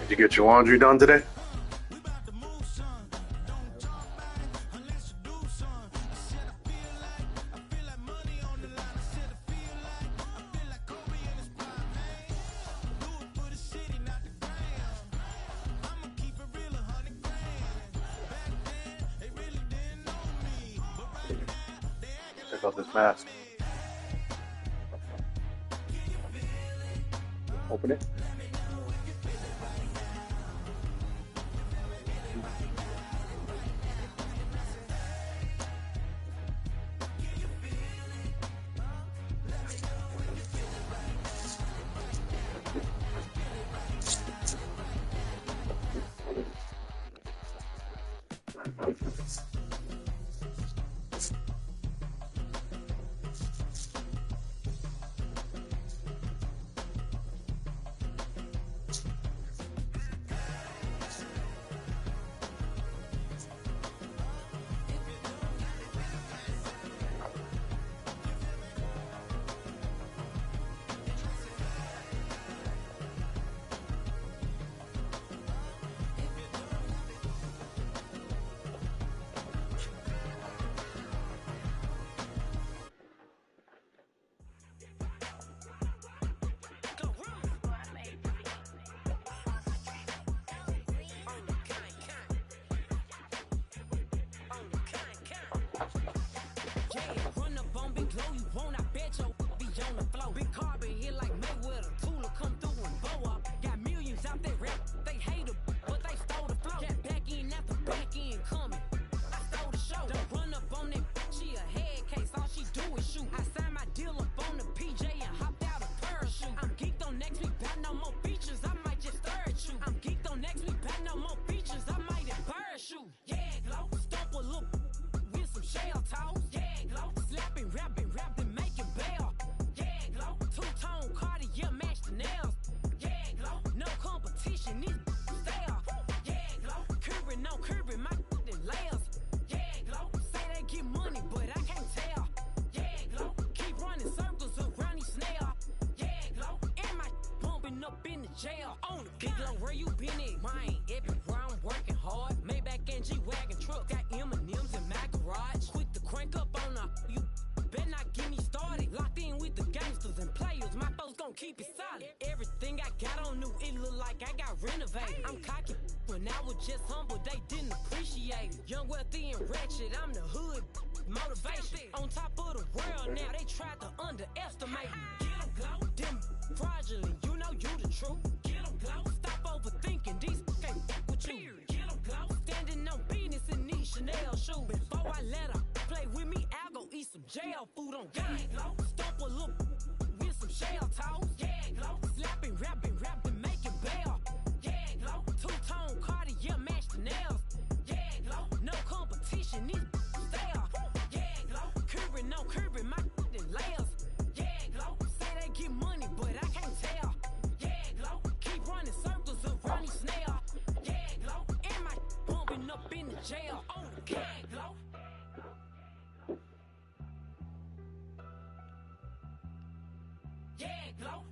Did you get your laundry done today? Check out this mask. Open it. Jail on the big low, where you been at? Mine, everywhere I'm working hard. Maybach and G-Wagon truck, got M&M's in my garage. Quick to crank up on her, you better not get me started. Locked in with the gangsters and players, my folks gon' keep it solid. Everything I got on new, it look like I got renovated. I'm cocky when I was just humble, they didn't appreciate it. Young, wealthy, and ratchet, I'm the hood motivation. On top of the world now, they tried to underestimate me. Get 'em glow, them fraudulent, you know you the truth. Get 'em glow, stop overthinking, these can't fuck with you. Get 'em glow, standing on business in these Chanel shoes. Before I let her play with me, I'll go eat some jail food on God. Glow, stomp a little with some shell toes. Yeah, glow, slapping, rapping, making bail. Yeah, glow, two-tone Cartier match the nails. Yeah, glow, no competition, these stale. Yeah, glow, curbing my layers. Yeah, glow, say they get money, but I can't tell. Yeah, glow, keep running circles around these snail. Yeah, glow, and my bumping up in the jail. Oh, yeah, glow. Yeah, glow.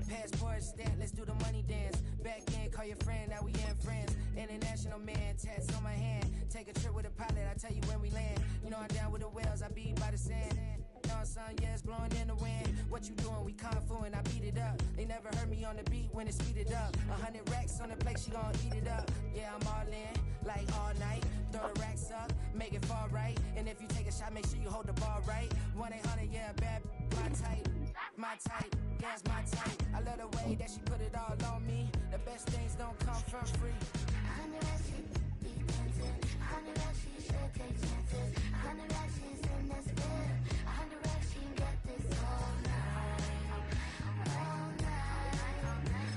Passport stamp, let's do the money dance. Back in, call your friend, now we ain't friends. International man, tats on my hand. Take a trip with a pilot, I tell you when we land. You know I'm down with the whales, I be by the sand. On sun, yeah, it's blowing in the wind. What you doing? We kung fu and I beat it up. They never heard me on the beat when it speeded up. 100 racks on the plate, she gon' eat it up. Yeah, I'm all in, like all night. Throw the racks up, make it fall right. And if you take a shot, make sure you hold the ball right. 1-800, yeah, bad, my type, yeah, it's my type. I love the way that she put it all on me. The best things don't come for free. 100 racks, be dancing. 100 racks, she should take chances. 100 racks, she's in this bed. 100 racks, she can get this all night. All night. All night.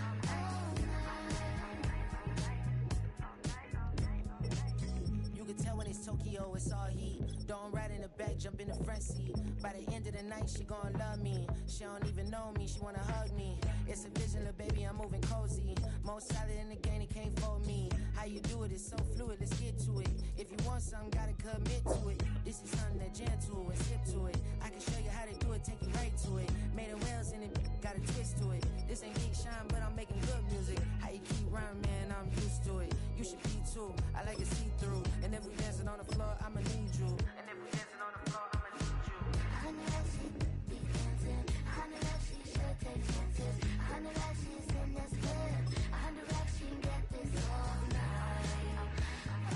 You can tell when it's Tokyo, it's all heat. Don't ride in the back, jump in the front seat. By the end of the night, she gon' love me. She don't even know me, she wanna hug me. It's a vision, little baby, I'm moving cozy. Most solid in the game, it can't fold me. How you do it, it's so fluid, let's get to it. If you want something, gotta commit to it. This is something that gentle and sip to it. I can show you how to do it, take you right to it. Made of whales in it, got a twist to it. This ain't geek shine, but I'm making good music. How you keep rhyming, man, I'm used to it. You should be too, I like it see-through. And if we dancing on the floor, I'ma need you. And if we dancing on the floor, I'ma need you. Honey, like she be dancing. Honey, like she should take chances. Honey, like she's in this bed. Honey, like she can get this all night.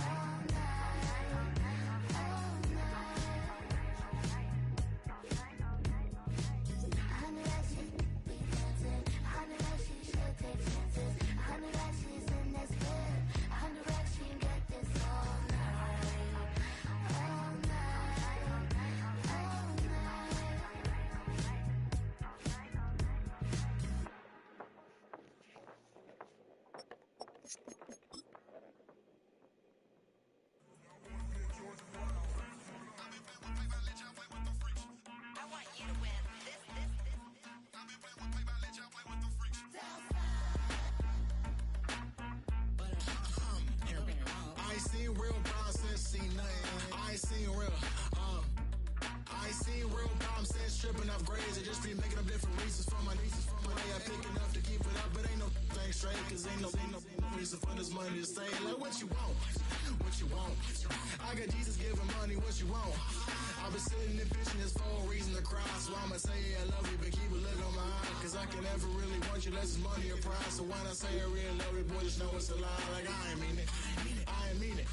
All night. All night. Honey, like she be dancing. Honey, like she should take chances. Honey, like she's in this bed. Honey, like she can get this all night. All night. All I ain't seen real problems since seen nothing. I ain't seen real, I ain't seen real problems since stripping off grades. I just be making up different reasons for my nieces. For my way I pick enough to keep it up, but ain't no thing straight. Cause ain't no reason for this money to stay. Like what you want, what you want. I got Jesus giving money, what you want. I've been sitting and pitching this for a reason to cry. So I'ma say I love you, but keep a look on my eye. Cause I can never really want you unless it's money or prize. So when I say I really love you, boy, just know it's a lie. Like I ain't mean it, I ain't mean it.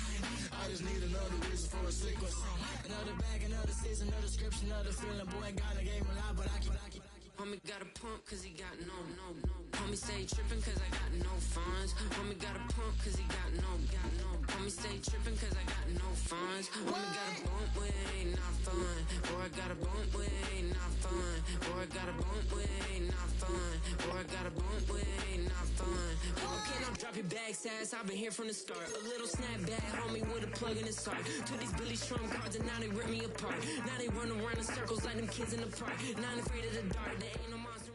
I just need another reason for a sequence. Another bag, another season, another description, another feeling. Boy, God, I gave him a lot, but I keep. Homie got a pump cause he got no. Homie stay trippin' cause I got no funds. Homie got a pump cause he got no. Homie stay trippin' cause I got no funds. Homie got a bump with it ain't not fun. Or I got a bump with it ain't not fun. Or I got a bump with it ain't not fun. Or I got a bump with it ain't not fun. Okay, now drop your bag, sass. I've been here from the start. A little snapback, homie, with a plug in his heart. To these Billy Trump cards and now they rip me apart. Now they run around in circles like them kids in the park. Now I'm afraid of the dark. There ain't no monster.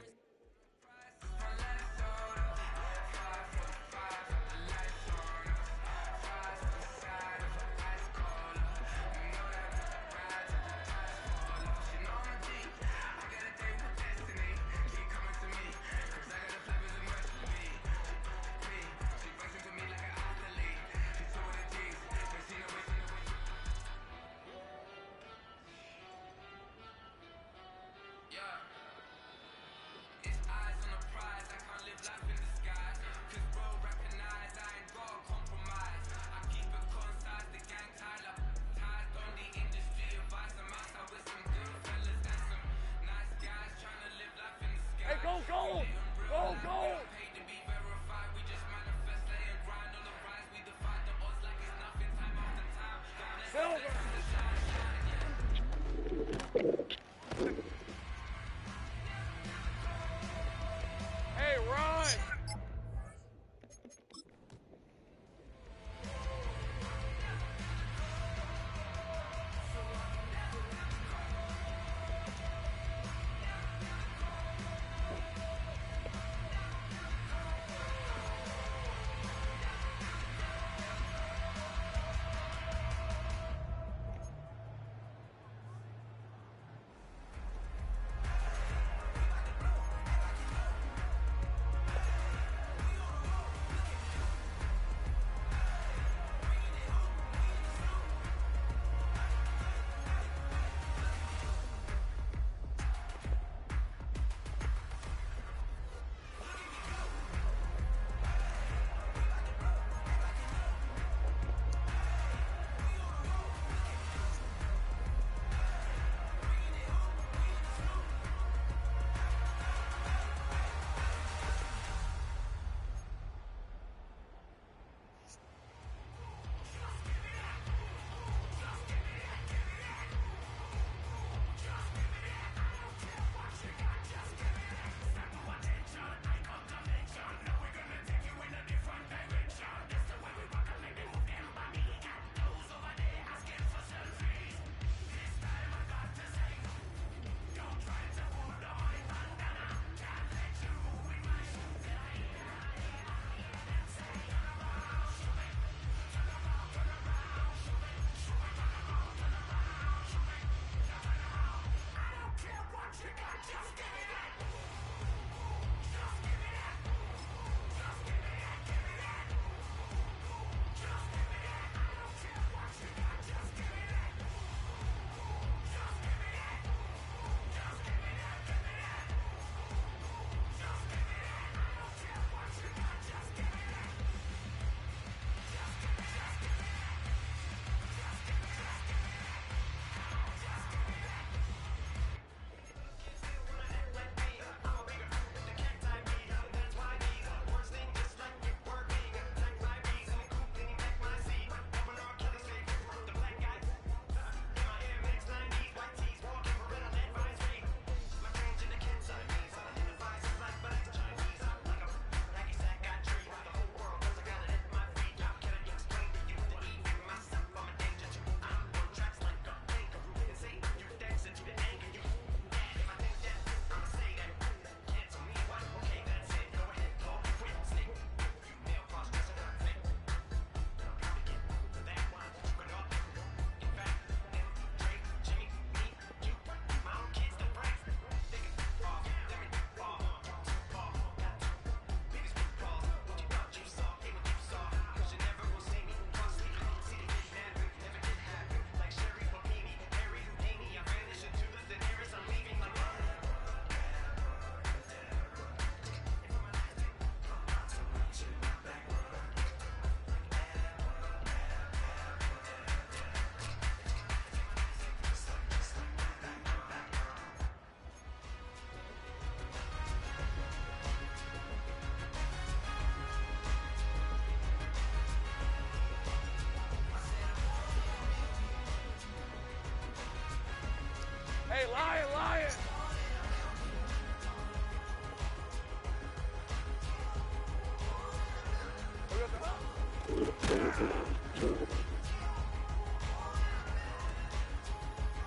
Hey, Lion, Lion.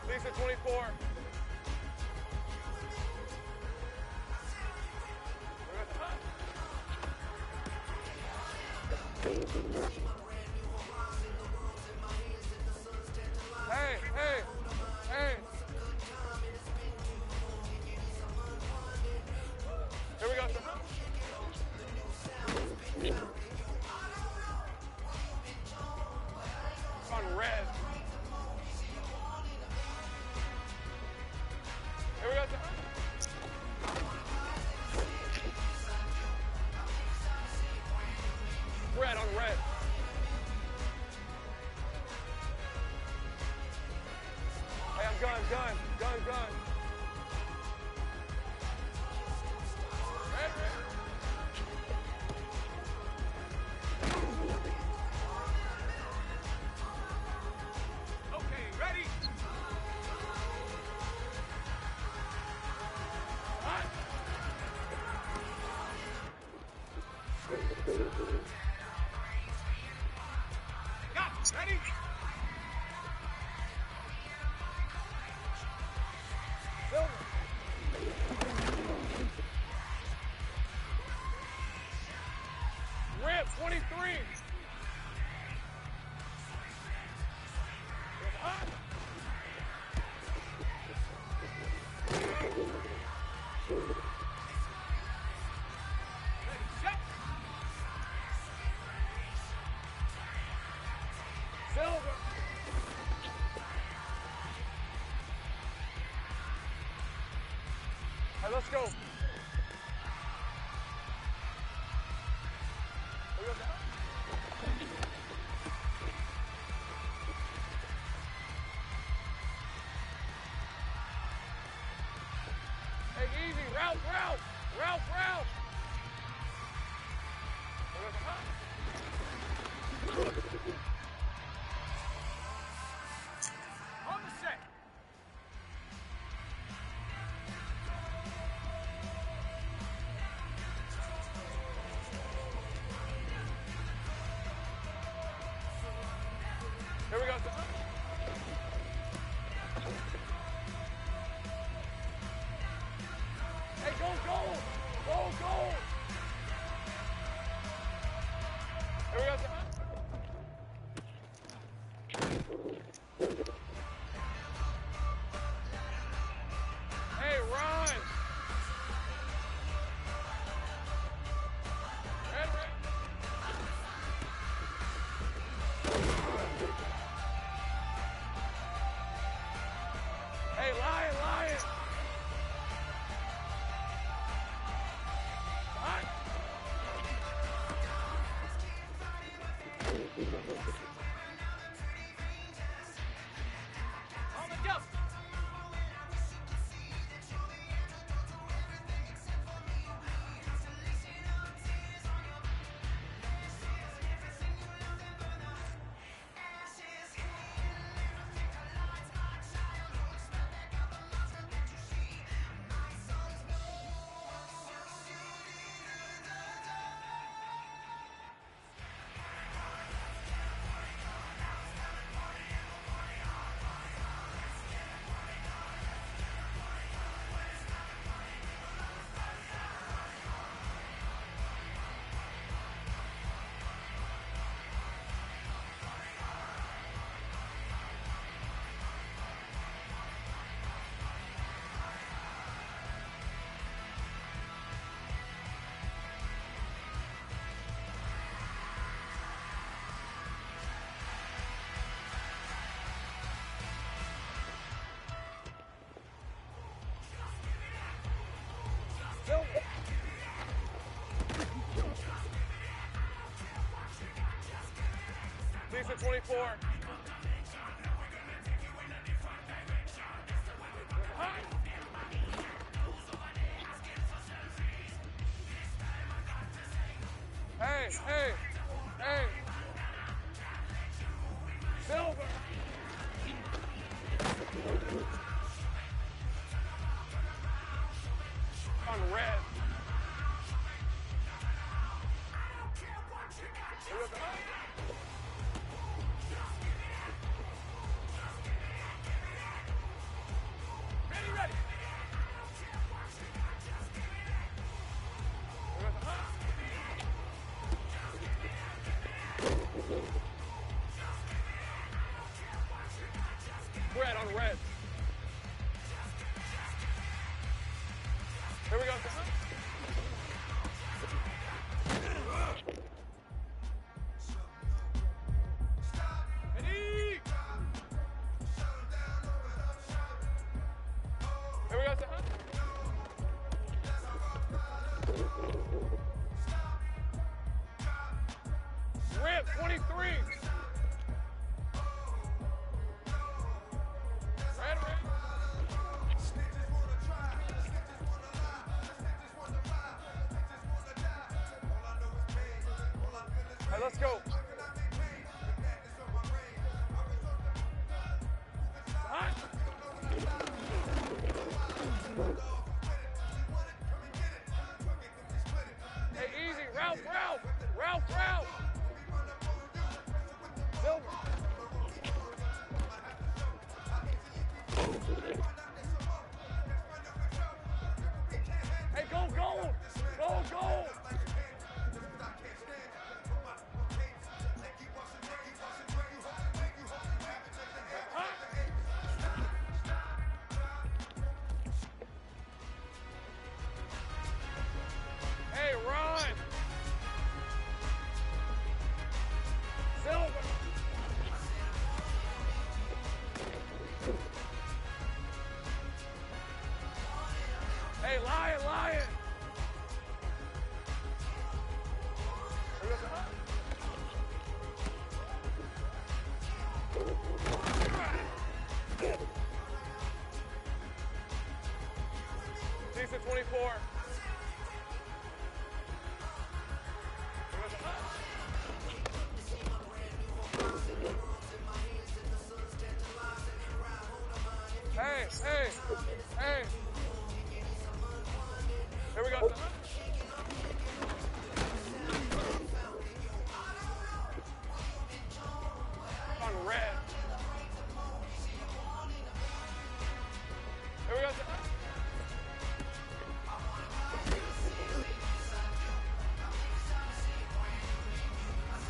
Lisa, 24. Hey, hey, hey. Here we go, sir. On red. Here we go, sir. Red on red. Hey, I'm gun. Red. Okay, ready? Hot. Got, ready? Silver. Red, 23. Hot. Shut. Silver. Hey, let's go. Hey, easy. Route. On the set. Here we go. Hey, go. Here we go. Hey, run. Red. Hey, Lion. Hot. On the jump. Lisa, 24. Hot. Hey. Silver. On red. Here we go. Ready, ready. Here we go. Red on red. Here we go. Ready? Here we go. Rip 23. Red, red. Hey, let's go. Hot. Hey, easy. Ralph, Ralph. Ralph, Ralph. Silver. Hey, go gold. Go gold. Hey, Ron. Silver. Hey, Lion, Lion. Here we go. Decent 24. Hey, hey, hey. Here we go. On red. Here we go.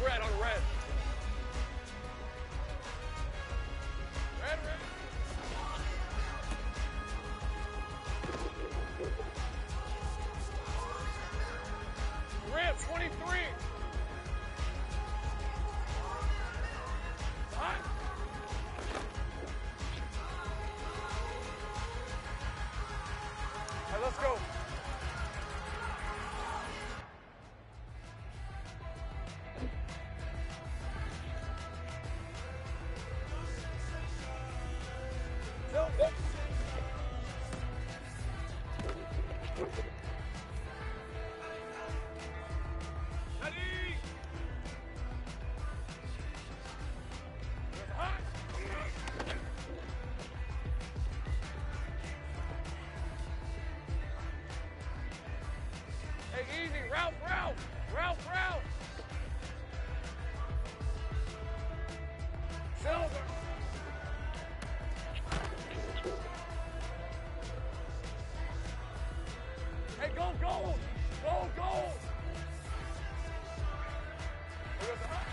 Red on red. Red, red. Rip 23. Hot. Hey, let's go. Silver. Ready? Hot. Hey, easy. Ralph, Ralph. Ralph, Ralph. Silver. Hey, go gold. Go gold. Here goes the hot.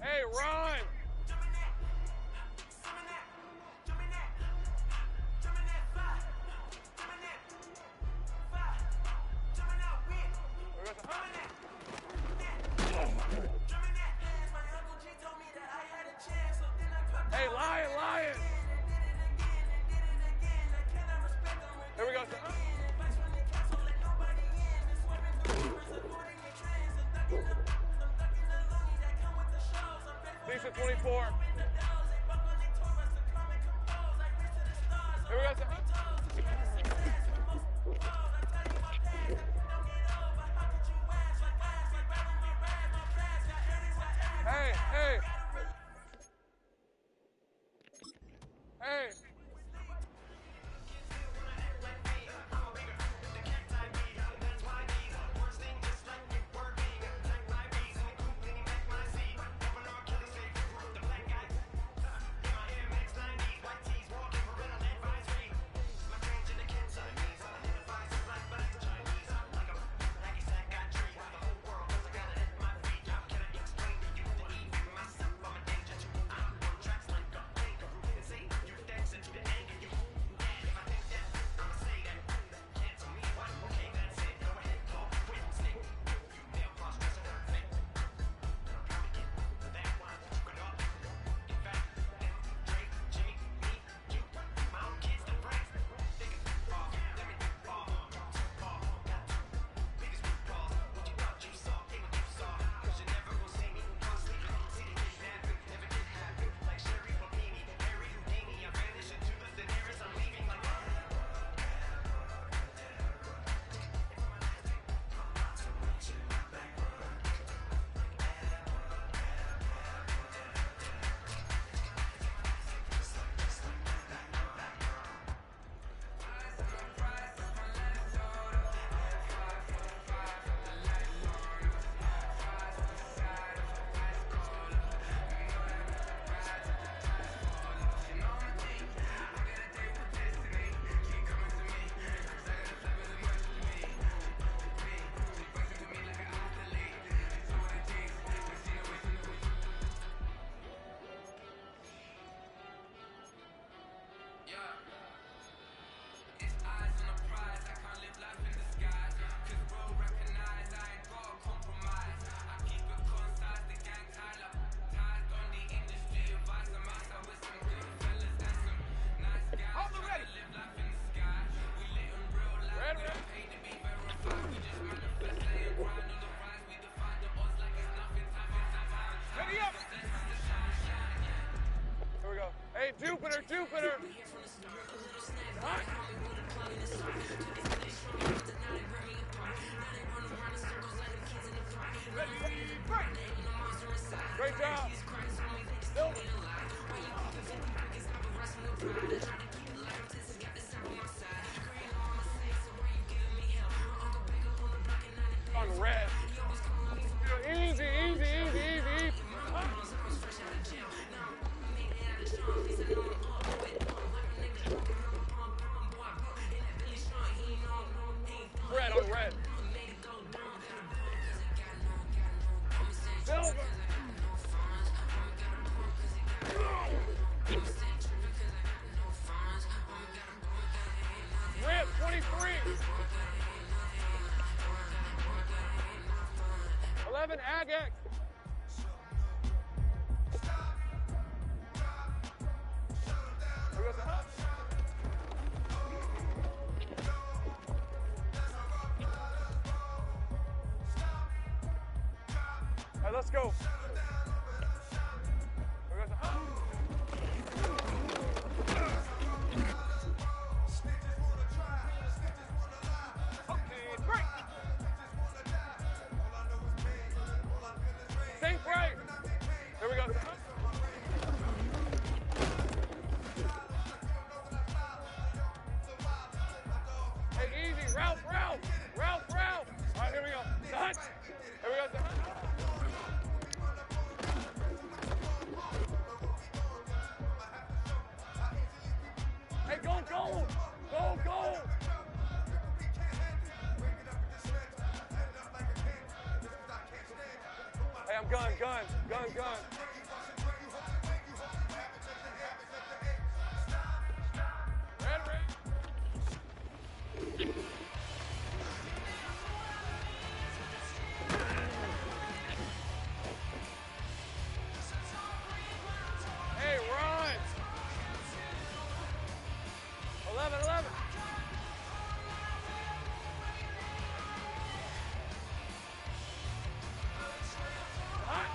Hey, Ron. Here goes the hot. Hey, Lion, Lion. Here we go. Decent 24. Here we go. Hey, hey. Hey. Hey, Jupiter, Jupiter! Hot. Great job! Still. On red. Easy, easy, easy, easy. Red on red. Silver. Red 23. 11 agate. All right, let's go. Okay, break. Sink right. Here we go. Hey, easy. Ralph, Ralph. Ralph, Ralph. All right, here we go. Touch. Here we go. Hey, go, go. Go, go. Hey, I'm gun. Red, red. Hey, run. 11. Hot.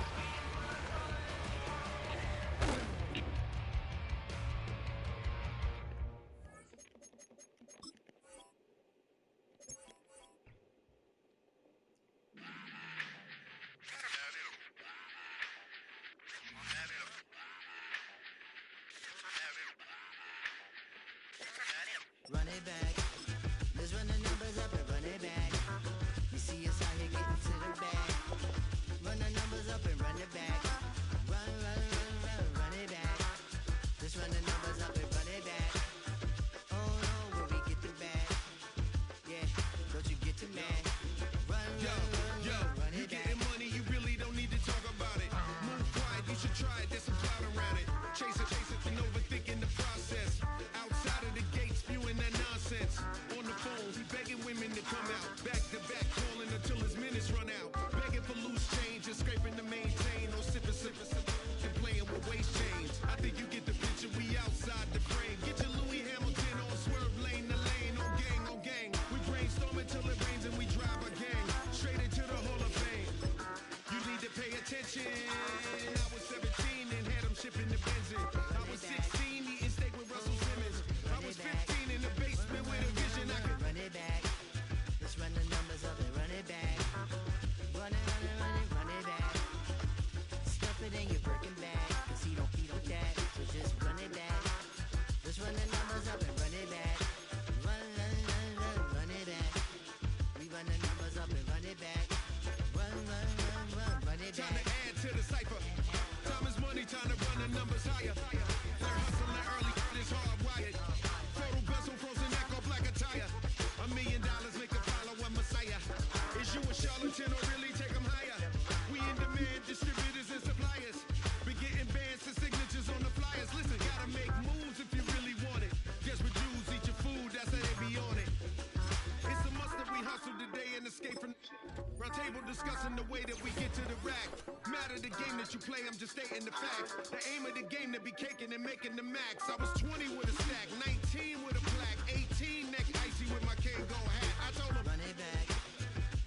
discussing the way that we get to the rack. Matter the game that you play, I'm just stating the facts. The aim of the game to be caking and making the max. I was 20 with a stack, 19 with a plaque, 18 neck icy with my Kango hat. I told him, Run it back.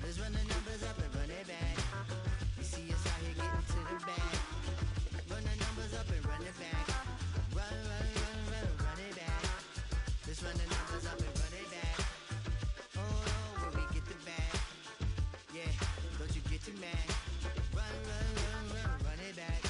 Let's run the numbers up and run it back. You see us out here getting to the bag. Run the numbers up and run it back. Run, run, run, run, run it back. Let's run the numbers up and run it back. Oh, no, when we get the bag. Yeah, don't you get too mad. Run, run, run, run, run it back.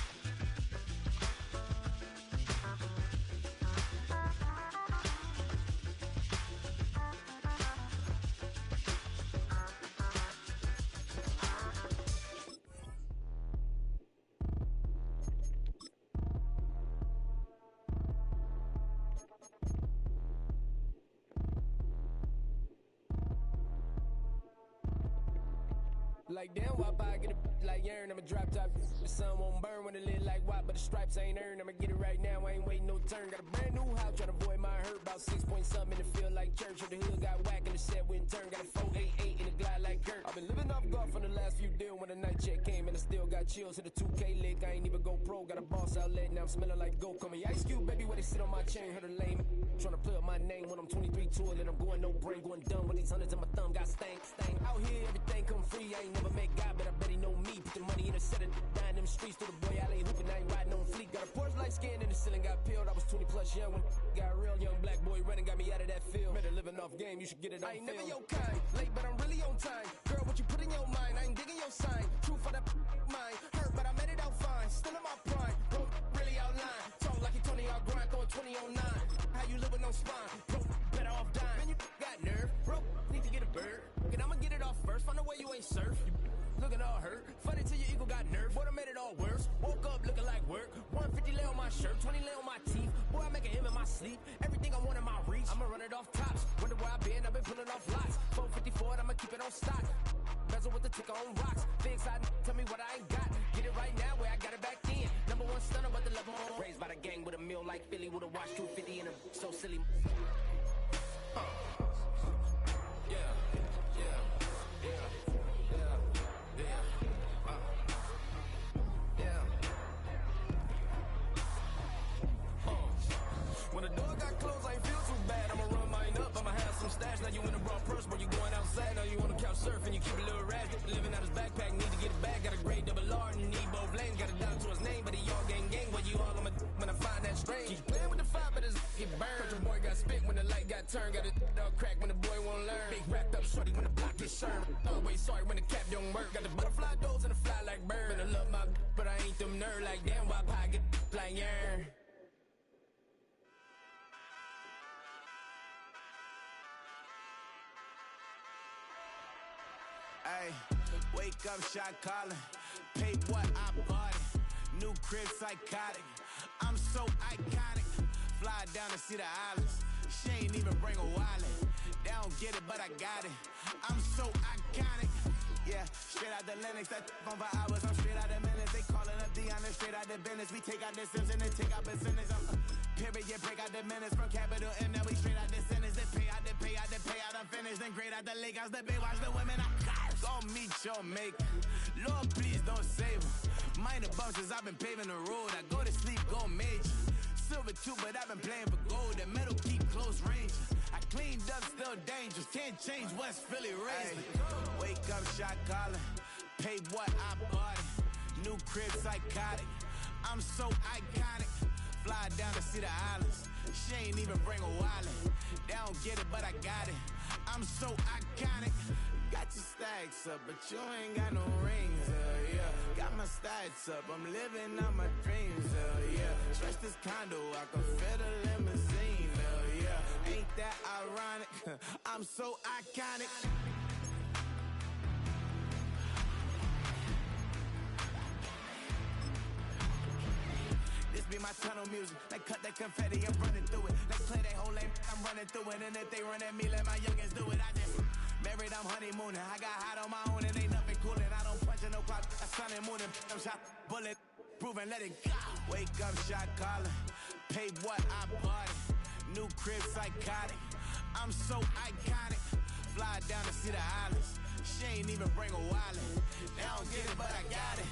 Like damn, why I get a like yarn? I'ma drop top. The sun won't burn when it lit like white, but the stripes ain't earned. I'ma get it right now, I ain't waiting no turn. Got a brand new house, tryna avoid my hurt. About 6 point something in the field like church. Or the hood got whack and the set went turn. Got a 488 in the glide like Kurt. I've been living off golf on the last few deals. When the night check came and I still got chills. Hit a 2K lick, I ain't even go pro. Got a boss outlet, now I'm smelling like gold. Coming Ice Cube, baby, where they sit on my chain. Heard a lame tryna play up my name when I'm 23 tour. Then I'm going no brain, going dumb with these hundreds in my thumb. Got stank. Out here, everything come free. I ain't never met God, but I bet he know me. Put the money in a set and down them streets to the boy alley hooping. I ain't riding on fleek. Got a Porsche light skin in the ceiling, got peeled. I was 20 plus young when got real. Young black boy running, got me out of that field. Better living off game, you should get it on. I ain't never your kind, late but I'm really on time. Girl, what you put in your mind, I ain't digging your sign. True for that mind, hurt but I made it out fine. Still in my prime, bro, really outline. Talk like you Tony, I'll grind, throwing 20 on 9. How you live with no spine, bro, better off dying. Man, you got nerve, bro, need to get a bird. And I'ma get it off first, find a way you ain't surf. You looking all hurt, funny till your ego got nerve. Boy, I made it all worse, woke up looking like work. 150 lay on my shirt, 20 lay on my teeth. Boy, I make an M in my sleep, everything I want in my reach. I'ma run it off tops, wonder where I been, I've been pulling off lots. 454, I'ma keep it on stock. Bezel with the ticker on rocks. Big side, tell me what I ain't got. Get it right now where I got it back then. Number one stunner, but the level on. Raised by the gang with a meal like Philly with a watch 250 and a so silly. When the door got closed, I ain't feel too bad. I'ma run mine up, I'ma have some stash. Now you in a broad purse, but you going outside. Now you on the couch surfing, you keep a little rat. Living out his backpack, need to get it back. Got a grade double R and need both lanes. Got a dot to his name, but he all gang. Where you all on my when I find that strange. Keep playing with the fire, but his get burned. Your boy got spit when the light got turned. Got a dog crack when the boy won't learn. Big wrapped up shorty when the block gets served. Always sorry when the cap don't work. Got the butterfly doors and the fly like bird. And I love my but I ain't them nerd like damn why I get like yarn. Ay, wake up, shot calling. Pay what I bought it. New crib, psychotic. I'm so iconic. Fly down to see the islands. She ain't even bring a wallet. They don't get it, but I got it. I'm so iconic. Yeah, straight out the Lennox. That on for hours. I'm straight out the minutes. They calling up Dion. Straight out the business. We take out the Sims and then take out percentage. Period, break out the minutes from capital M. Now we straight out the sentence. They pay out, they pay out, they pay out. I'm finished. Then grade out the lake house. The bay watch the women. I go meet your maker. Lord, please don't save them. Minor bumps as I've been paving the road. I go to sleep, go major. Silver too, but I've been playing for gold. The metal keep close range. I cleaned up, still dangerous. Can't change West Philly raised. Wake up, shot calling. Pay what I bought it. New crib, psychotic. I'm so iconic. Fly down to see the islands. She ain't even bring a wallet. They don't get it, but I got it. I'm so iconic. Got your stacks up, but you ain't got no rings, yeah. Got my stats up, I'm living out my dreams, yeah. Stretch this condo, I can fit a limousine, yeah. Ain't that ironic? I'm so iconic. This be my tunnel music. They cut that confetti, I'm running through it. They play that whole lane, I'm running through it. And if they run at me, let my youngins do it. I just married, I'm honeymooning. I got hot on my own and ain't nothing coolin'. I don't punch in no clock, I sun and moonin'. I'm shot, bullet, proven, let it go. Wake up, shot calling. Pay what I bought it. New crib, psychotic. I'm so iconic. Fly down to see the islands. She ain't even bring a wallet. They don't get it, but I got it.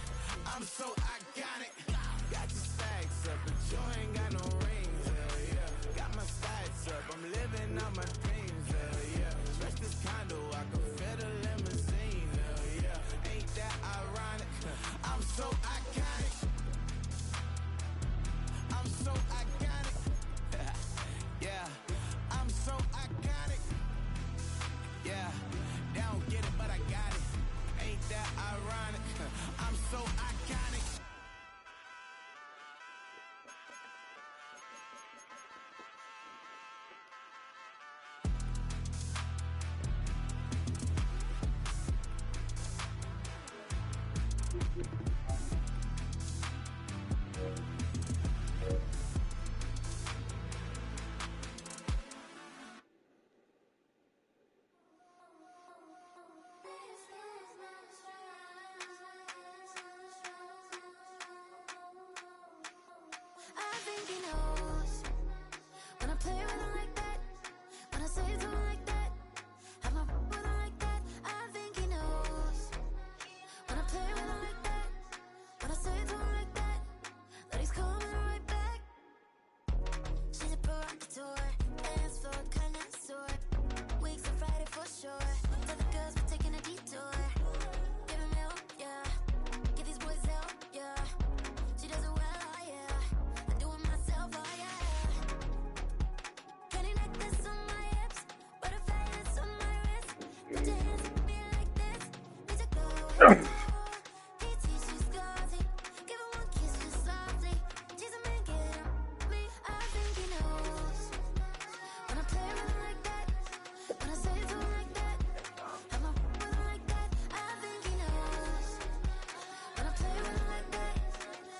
I'm so iconic. Got your stacks up, but you ain't got no rings. Hell yeah. Got my sights up. I'm living out my dreams. Hell yeah. Stretch this condo, I can fit a limousine. Hell yeah. Ain't that ironic? I'm so iconic. I'm so iconic. Yeah. I'm so iconic. Yeah. They don't get it, but I got it. Ain't that ironic? I'm so iconic. I think he knows when I play with him like that, when I say to him like that, have my with him like that. I think he knows when I play with him like that, when I say to him like that, that he's coming right back. She's a provocateur, dance for a connoisseur. Weeks on Friday for sure. Tell the girls we're taking a detour. Give him hell, yeah. Give these boys hell, yeah. She does it well, oh yeah. I do it myself, oh yeah. Candy necklace on my hips, butterflies on my wrist. Put your hands on me like this. Need to go head to toe. PT, she's gauzy. Give her one kiss just softly. Tease him and get him me. I think he knows when I play with him like that, when I say to him like that, have my with him like that. I think he knows when I play with him like that,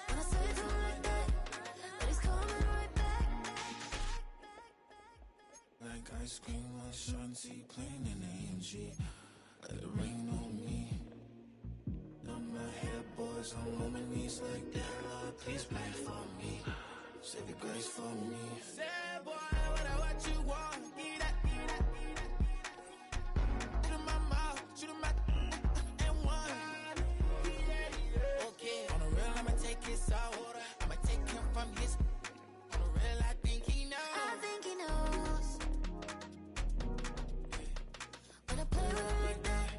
when I say to him like that, that he's coming right back. Like ice cream on Shanty, playing in AMG. Let it rain on me. Now my head boys, I'm on my knees like that. Lord, please play for me. Save your grace for me. Sad boy, what you want? Give that, give that, give that. Shoot in my mouth, shoot in my and one. Okay, on the real, I'ma take his soul. I'ma take him from his. On the real, I think he knows. I think he knows when I play with him like that.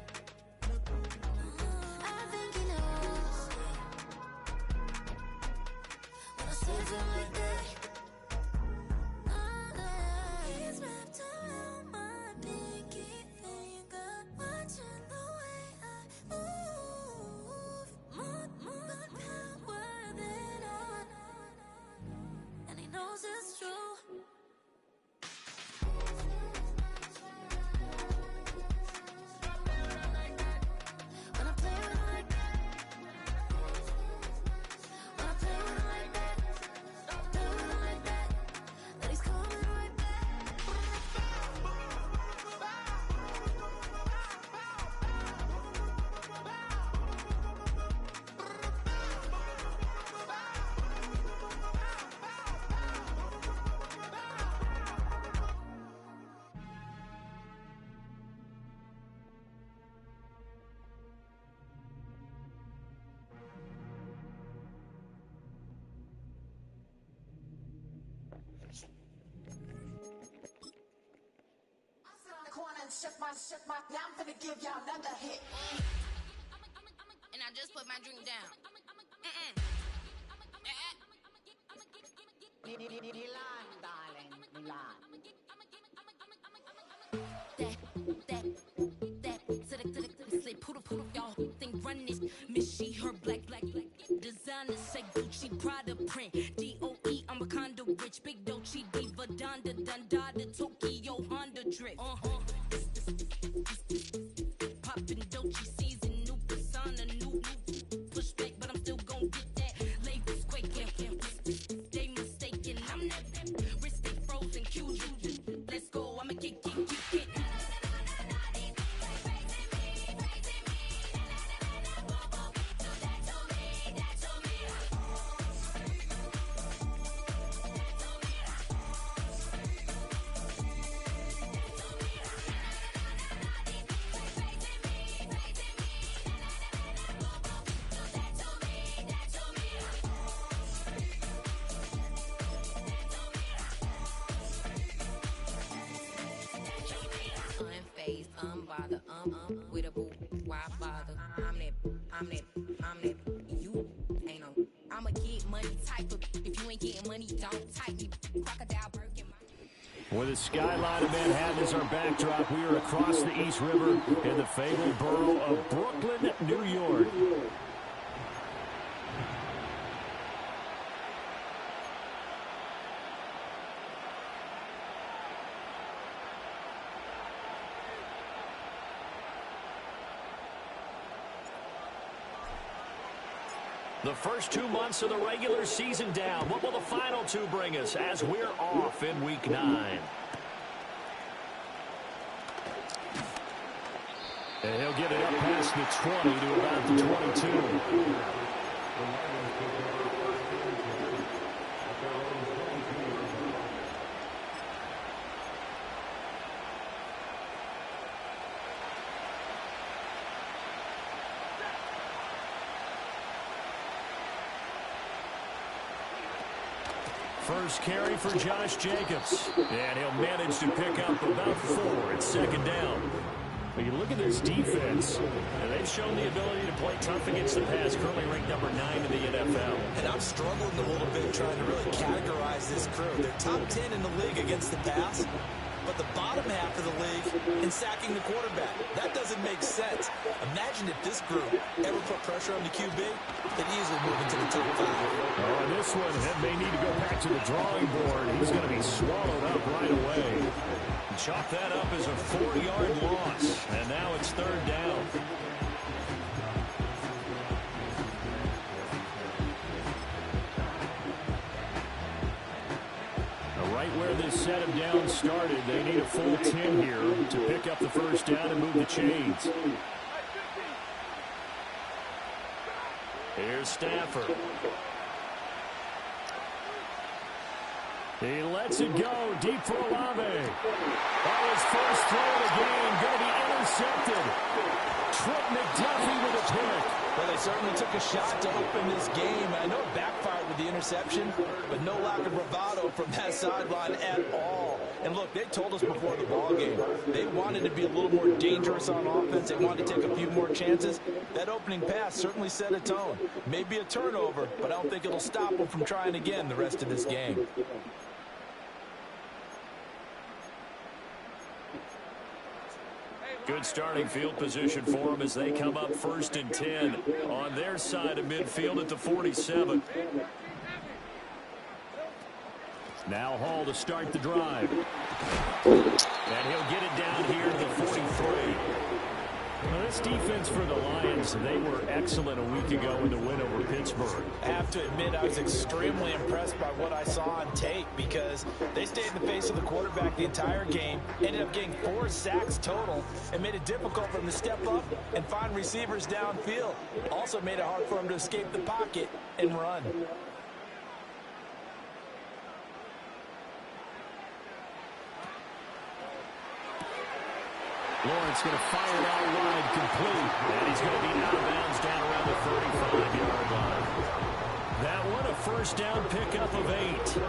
I think he knows when I say to him like that. He's wrapped around my pinky finger, watching the way I move. More power than on, and he knows it's true. When I play with him like that, when I play with him like that, play with him like that, that he's coming right back. Now I'm gonna give y'all another hit. And I just put my drink down. Milan, darling, Milan. That, say poodle, y'all think run this. Miss she, her black, designer, say Gucci, Prada print, DOE, I'm a condo rich, big Dolce, Diva, Donda, Dundada, Tokyo, Honda drip. Poppin' Dolce season, new persona, new pushback, but I'm still gon' get that. Labels quaking, they mistaken, I'm that wrist stay frozen, cue you. Let's go, I'ma get. bother. With a boo, why bother? I'm that, you ain't no. I'm a get money type of, if you ain't getting money, don't type me. Crocodile Birkin. With the skyline of Manhattan as our backdrop, we are across the East River in the fabled borough of Brooklyn, New York. The first 2 months of the regular season down. What will the final two bring us as we're off in Week 9? And he'll get it up past the 20 to about the 22. First carry for Josh Jacobs. And he'll manage to pick up about 4 at second down. But you look at this defense, and they've shown the ability to play tough against the pass, currently ranked number 9 in the NFL. And I'm struggling a little bit trying to really categorize this crew. They're top 10 in the league against the pass, but the bottom half of the league in sacking the quarterback. That doesn't make sense. Imagine if this group ever put pressure on the QB, they'd easily move into the top 5. Oh, and this one may need to go back to the drawing board. He's going to be swallowed up right away. Chop that up as a 4-yard loss, and now it's third down. Right where this set of downs started, they need a full 10 here to pick up the first down and move the chains. Here's Stafford. He lets it go deep for Olave. His first throw of the game going to be intercepted. Trent McDuffie with a pick. Well, they certainly took a shot to open this game. I know it backfired with the interception, but no lack of bravado from that sideline at all. And look, they told us before the ball game they wanted to be a little more dangerous on offense. They wanted to take a few more chances. That opening pass certainly set a tone. Maybe a turnover, but I don't think it'll stop them from trying again the rest of this game. Good starting field position for them as they come up 1st and 10 on their side of midfield at the 47. Now Hall to start the drive. And he'll get it down here to the 43. Well, this defense for the Lions, they were excellent a week ago in the win over Pittsburgh. I have to admit, I was extremely impressed by what I saw on tape because they stayed in the face of the quarterback the entire game, ended up getting 4 sacks total, and made it difficult for them to step up and find receivers downfield. Also made it hard for them to escape the pocket and run. Lawrence going to fire it out wide, complete. And he's going to be out of bounds down around the 35-yard line. That one, a first down pickup of 8.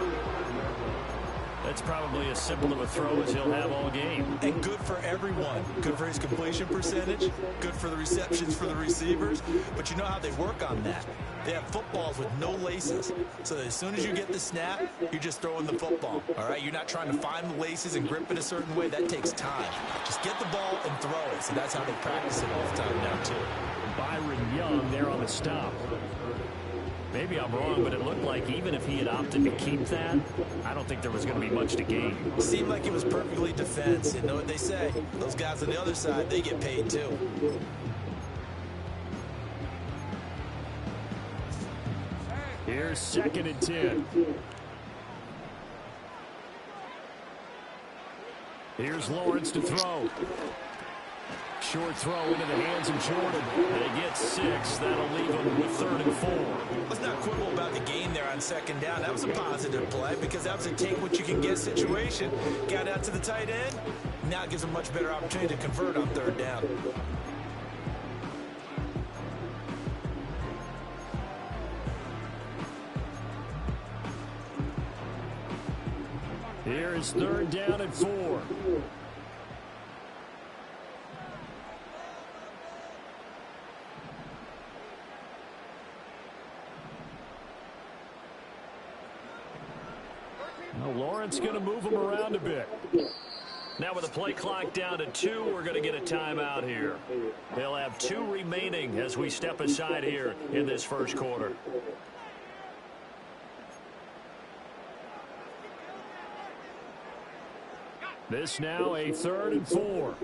That's probably as simple of a throw as he'll have all game. And good for everyone. Good for his completion percentage. Good for the receptions for the receivers. But you know how they work on that. They have footballs with no laces. So that as soon as you get the snap, you're just throwing the football. All right? You're not trying to find the laces and grip it a certain way. That takes time. Just get the ball and throw it. So that's how they practice it all the time now, too. Byron Young there on the stop. Maybe I'm wrong, but it looked like even if he had opted to keep that, I don't think there was going to be much to gain. It seemed like it was perfectly defense. You know what they say? Those guys on the other side, they get paid too. Here's 2nd and 10. Here's Lawrence to throw. Short throw into the hands of Jordan. They get 6. That'll leave them with 3rd and 4. Let's not quibble about the gain there on 2nd down. That was a positive play because that was a take-what-you-can-get situation. Got out to the tight end. Now it gives them a much better opportunity to convert on 3rd down. Here's 3rd down and 4. Lawrence going to move him around a bit. Now with the play clock down to 2, we're going to get a timeout here. They'll have 2 remaining as we step aside here in this first quarter. This now a 3rd and 4.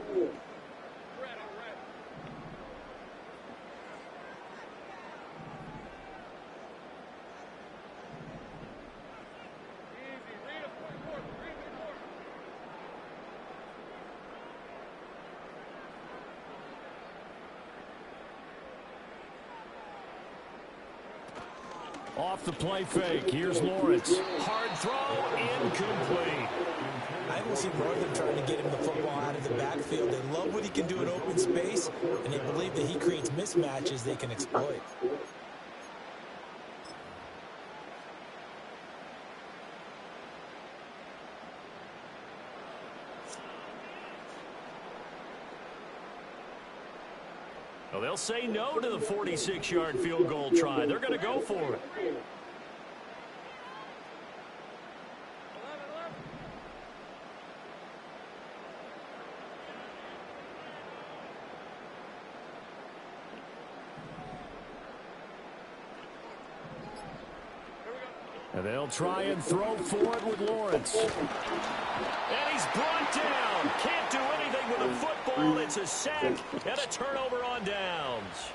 Off the play fake. Here's Lawrence. Hard throw. Incomplete. I will see more of them trying to get him the football out of the backfield. They love what he can do in open space, and they believe that he creates mismatches they can exploit. Well, they'll say no to the 46-yard field goal try. They're going to go for it. And they'll try and throw for it with Lawrence. And he's brought down. Can't do anything with a football. It's a sack and a turnover on downs.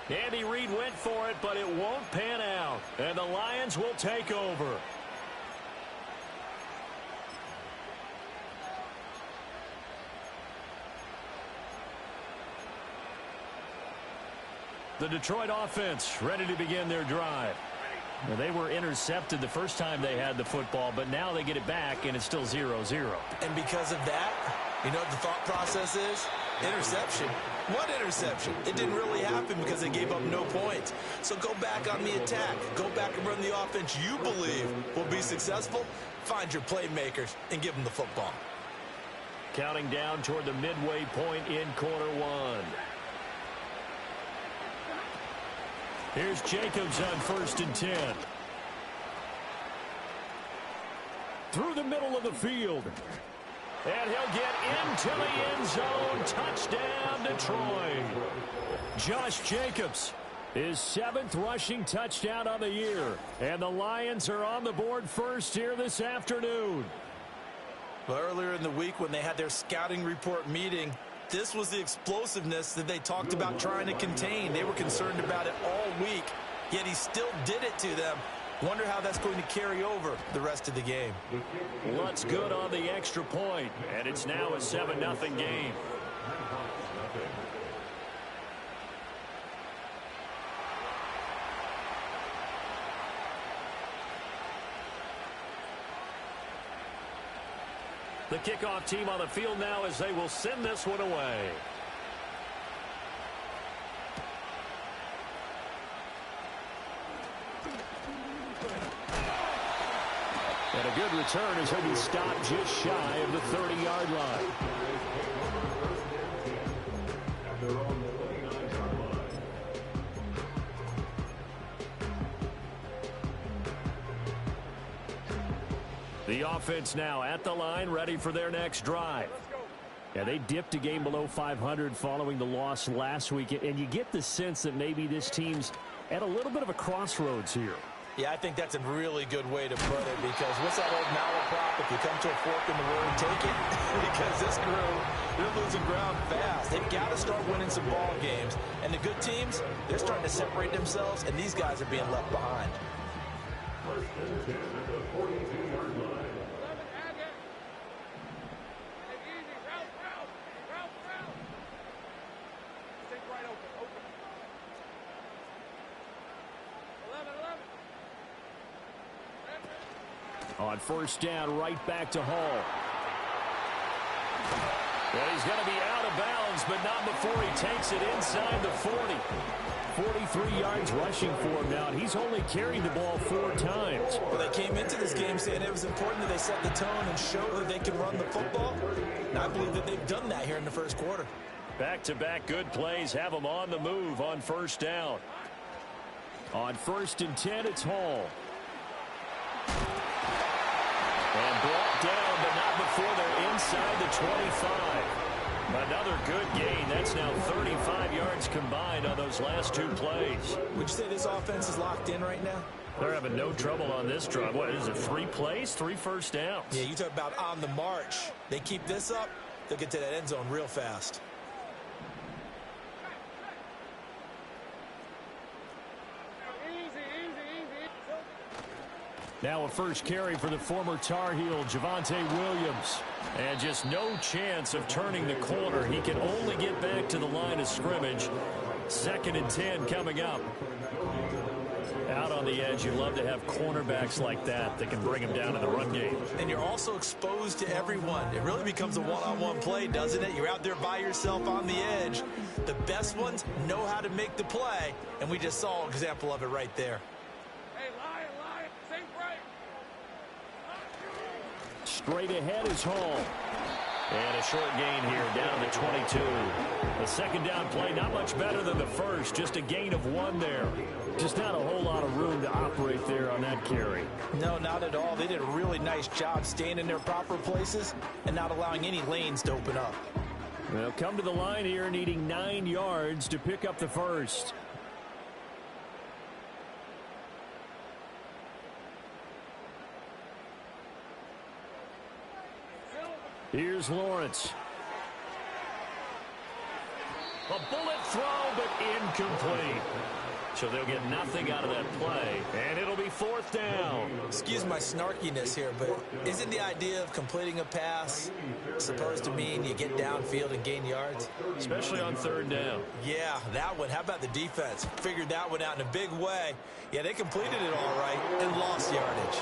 Andy Reid went for it, but it won't pan out. And the Lions will take over. The Detroit offense ready to begin their drive. Well, they were intercepted the first time they had the football, but now they get it back, and it's still 0-0. And because of that, you know what the thought process is? Interception. What interception? It didn't really happen because they gave up no points. So go back on the attack. Go back and run the offense you believe will be successful. Find your playmakers and give them the football. Counting down toward the midway point in quarter 1. Here's Jacobs on 1st and 10. Through the middle of the field. And he'll get into the end zone. Touchdown, Detroit. Josh Jacobs, his 7th rushing touchdown on the year. And the Lions are on the board first here this afternoon. Well, earlier in the week when they had their scouting report meeting, this was the explosiveness that they talked about trying to contain. They were concerned about it all week, yet he still did it to them. Wonder how that's going to carry over the rest of the game. Lutz good on the extra point, and it's now a 7-0 game. The kickoff team on the field now as they will send this one away. And a good return as he'll be stopped just shy of the 30-yard line. The offense now at the line, ready for their next drive. Yeah, they dipped a game below 500 following the loss last week, and you get the sense that maybe this team's at a little bit of a crossroads here. Yeah, I think that's a really good way to put it, because what's that old malaprop? If you come to a fork in the road, take it. Because this crew, they're losing ground fast. They've got to start winning some ball games. And the good teams, they're starting to separate themselves, and these guys are being left behind. On 1st down, right back to Hall. Well, he's going to be out of bounds, but not before he takes it inside the 40. 43 yards rushing for him now, and he's only carried the ball 4 times. Well, they came into this game saying it was important that they set the tone and show that they can run the football. And I believe that they've done that here in the first quarter. Back-to-back good plays have them on the move on 1st down. On 1st and 10, it's Hall. And brought down, but not before they're inside the 25. Another good gain. That's now 35 yards combined on those last two plays. Would you say this offense is locked in right now? They're having no trouble on this drive. What is it, 3 plays, 3 first downs? Yeah, you talk about on the march. They keep this up, they'll get to that end zone real fast. Now a first carry for the former Tar Heel, Javonte Williams. And just no chance of turning the corner. He can only get back to the line of scrimmage. 2nd and 10 coming up. Out on the edge, you love to have cornerbacks like that can bring him down in the run game. And you're also exposed to everyone. It really becomes a one-on-one play, doesn't it? You're out there by yourself on the edge. The best ones know how to make the play, and we just saw an example of it right there. Straight ahead is Hall. And a short gain here down to 22. The second down play, not much better than the first. Just a gain of 1 there. Just not a whole lot of room to operate there on that carry. No, not at all. They did a really nice job staying in their proper places and not allowing any lanes to open up. They'll come to the line here needing 9 yards to pick up the first. Here's Lawrence. A bullet throw, but incomplete. So they'll get nothing out of that play, and it'll be 4th down. Excuse my snarkiness here, but isn't the idea of completing a pass supposed to mean you get downfield and gain yards? Especially on 3rd down. Yeah, that one. How about the defense? Figured that one out in a big way. Yeah, they completed it all right and lost yardage.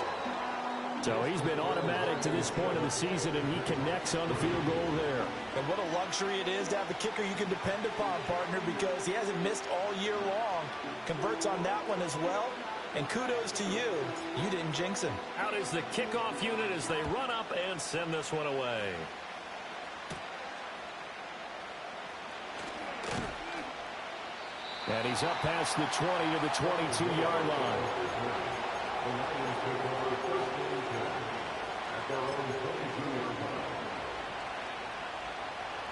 So he's been automatic to this point of the season, and he connects on the field goal there. And what a luxury it is to have a kicker you can depend upon, partner, because he hasn't missed all year long. Converts on that one as well. And kudos to you. You didn't jinx him. Out is the kickoff unit as they run up and send this one away. And he's up past the 20 to the 22-yard line.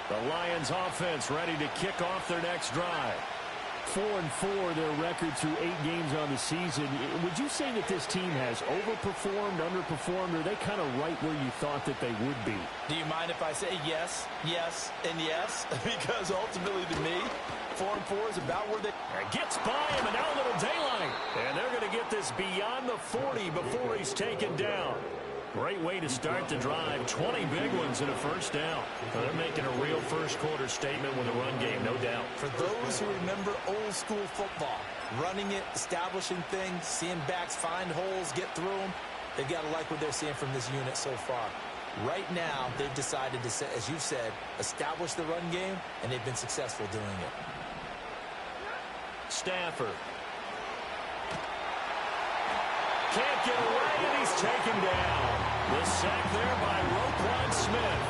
The Lions offense ready to kick off their next drive. 4-4 their record through 8 games on the season. Would you say that this team has overperformed, underperformed, or are they kind of right where you thought that they would be? Do you mind if I say yes, yes, and yes? Because ultimately to me, 4-4 is about where they... Gets by him, and now a little daylight. And they're going to get this beyond the 40 before he's taken down. Great way to start the drive. 20 big ones and a first down. They're making a real first-quarter statement with a run game, no doubt. For those who remember old-school football, running it, establishing things, seeing backs find holes, get through them, they've got to like what they're seeing from this unit so far. Right now, they've decided to, as you've said, establish the run game, and they've been successful doing it. Stafford. Can't get away, and he's taken down. The sack there by Roquan Smith.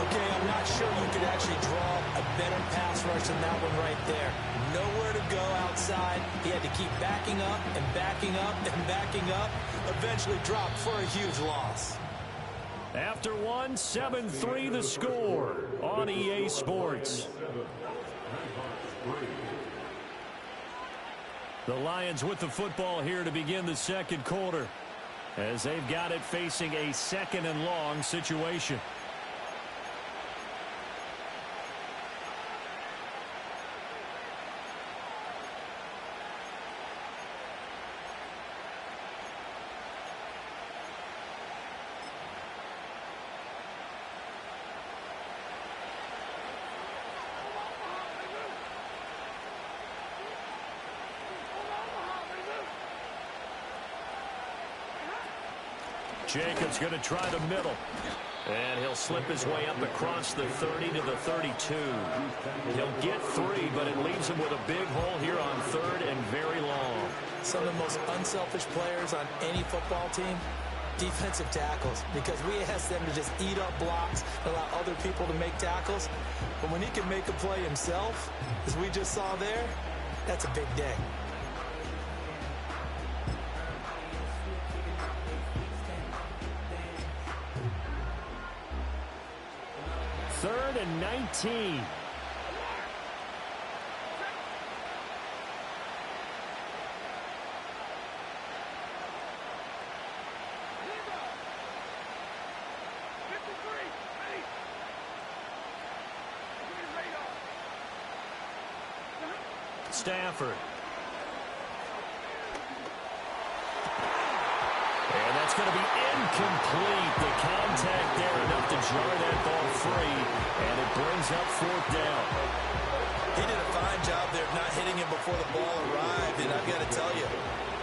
Okay, I'm not sure you could actually draw a better pass rush than that one right there. Nowhere to go outside. He had to keep backing up and backing up and backing up. Eventually dropped for a huge loss. After one, 7-3 the score on EA Sports. The Lions with the football here to begin the second quarter, as they've got it facing a 2nd and long situation. Jacobs going to try the middle. And he'll slip his way up across the 30 to the 32. He'll get 3, but it leaves him with a big hole here on 3rd and very long. Some of the most unselfish players on any football team, defensive tackles, because we ask them to just eat up blocks, allow other people to make tackles. But when he can make a play himself, as we just saw there, that's a big day. 3rd and 19. Stafford. And that's going to be incomplete. The contact there enough to jar that ball free, and it brings up 4th down. He did a fine job there of not hitting him before the ball arrived, and I've got to tell you,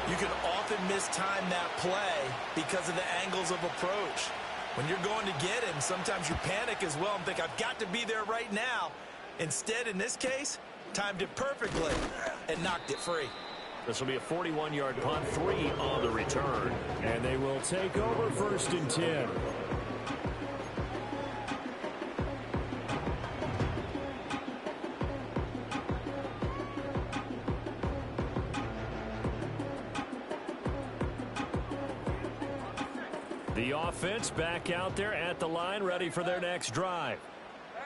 you can often mistime that play because of the angles of approach. When you're going to get him, sometimes you panic as well and think, I've got to be there right now. Instead, in this case, timed it perfectly and knocked it free. This will be a 41-yard punt, 3 on the return. And they will take over 1st and 10. The offense back out there at the line, ready for their next drive.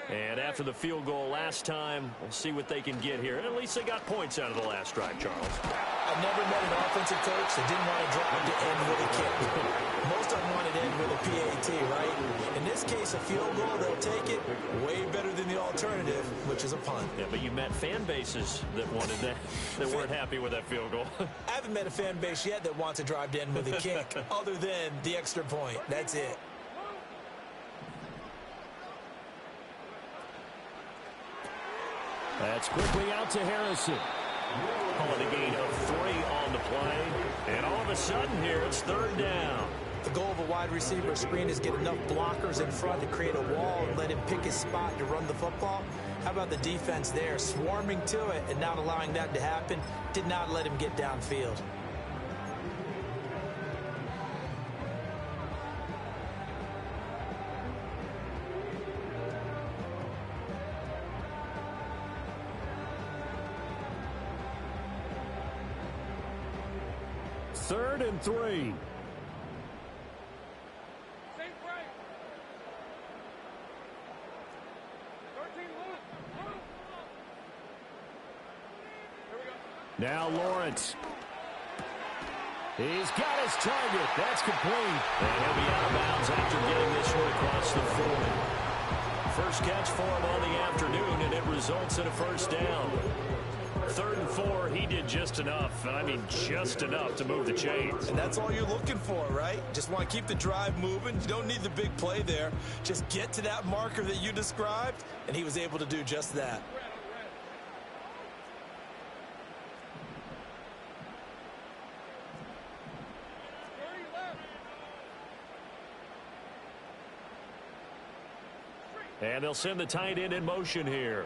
And after the field goal last time, we'll see what they can get here. At least they got points out of the last drive, Charles. I've never met an offensive coach that didn't want to drive to end with a kick. Most of them want to end with a PAT, right? In this case, a field goal, they'll take it way better than the alternative, which is a punt. Yeah, but you met fan bases that wanted that, that weren't happy with that field goal. I haven't met a fan base yet that wants to drive to end with a kick, other than the extra point. That's it. That's quickly out to Harrison. Calling a gain of 3 on the play. And all of a sudden here, it's 3rd down. The goal of a wide receiver screen is get enough blockers in front to create a wall and let him pick his spot to run the football. How about the defense there, swarming to it and not allowing that to happen? Did not let him get downfield. Third and 3. Now Lawrence. He's got his target. That's complete. And he'll be out of bounds after getting this one across the 40. First catch for him on the afternoon, and it results in a 1st down. 3rd and 4, he did just enough, and I mean just enough to move the chains. And that's all you're looking for, right? Just want to keep the drive moving. You don't need the big play there. Just get to that marker that you described, and he was able to do just that. And they'll send the tight end in motion here.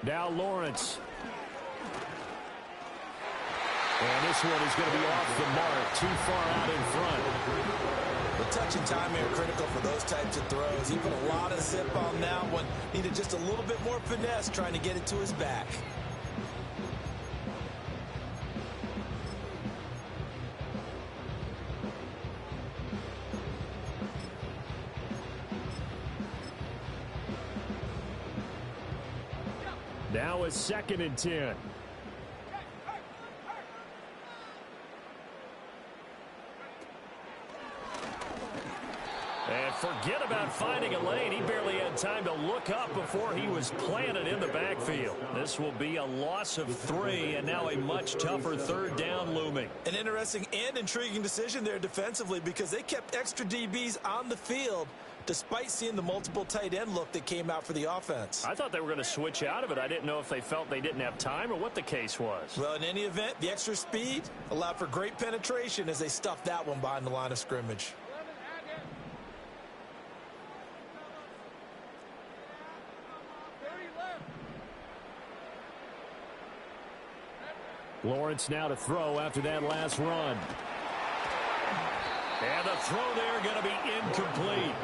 Now Lawrence. And this one is going to be off the mark, too far out in front. The touch and time are critical for those types of throws. He put a lot of zip on that one. Needed just a little bit more finesse trying to get it to his back. Now it's 2nd and 10. And forget about finding a lane. He barely had time to look up before he was planted in the backfield. This will be a loss of 3, and now a much tougher 3rd down looming. An interesting and intriguing decision there defensively because they kept extra DBs on the field despite seeing the multiple tight end look that came out for the offense. I thought they were going to switch out of it. I didn't know if they felt they didn't have time or what the case was. Well, in any event, the extra speed allowed for great penetration as they stuffed that one behind the line of scrimmage. Lawrence now to throw after that last run. And the throw there going to be incomplete.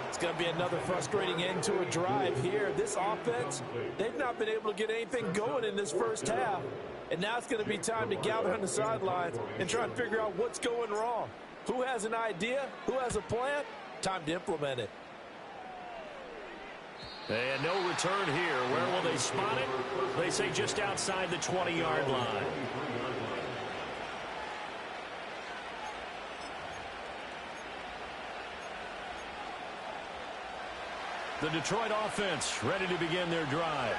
It's going to be another frustrating end to a drive here. This offense, they've not been able to get anything going in this first half. And now it's going to be time to gather on the sidelines and try and figure out what's going wrong. Who has an idea? Who has a plan? time to implement it. And no return here. Where will they spot it? They say just outside the 20-yard line. The Detroit offense ready to begin their drive.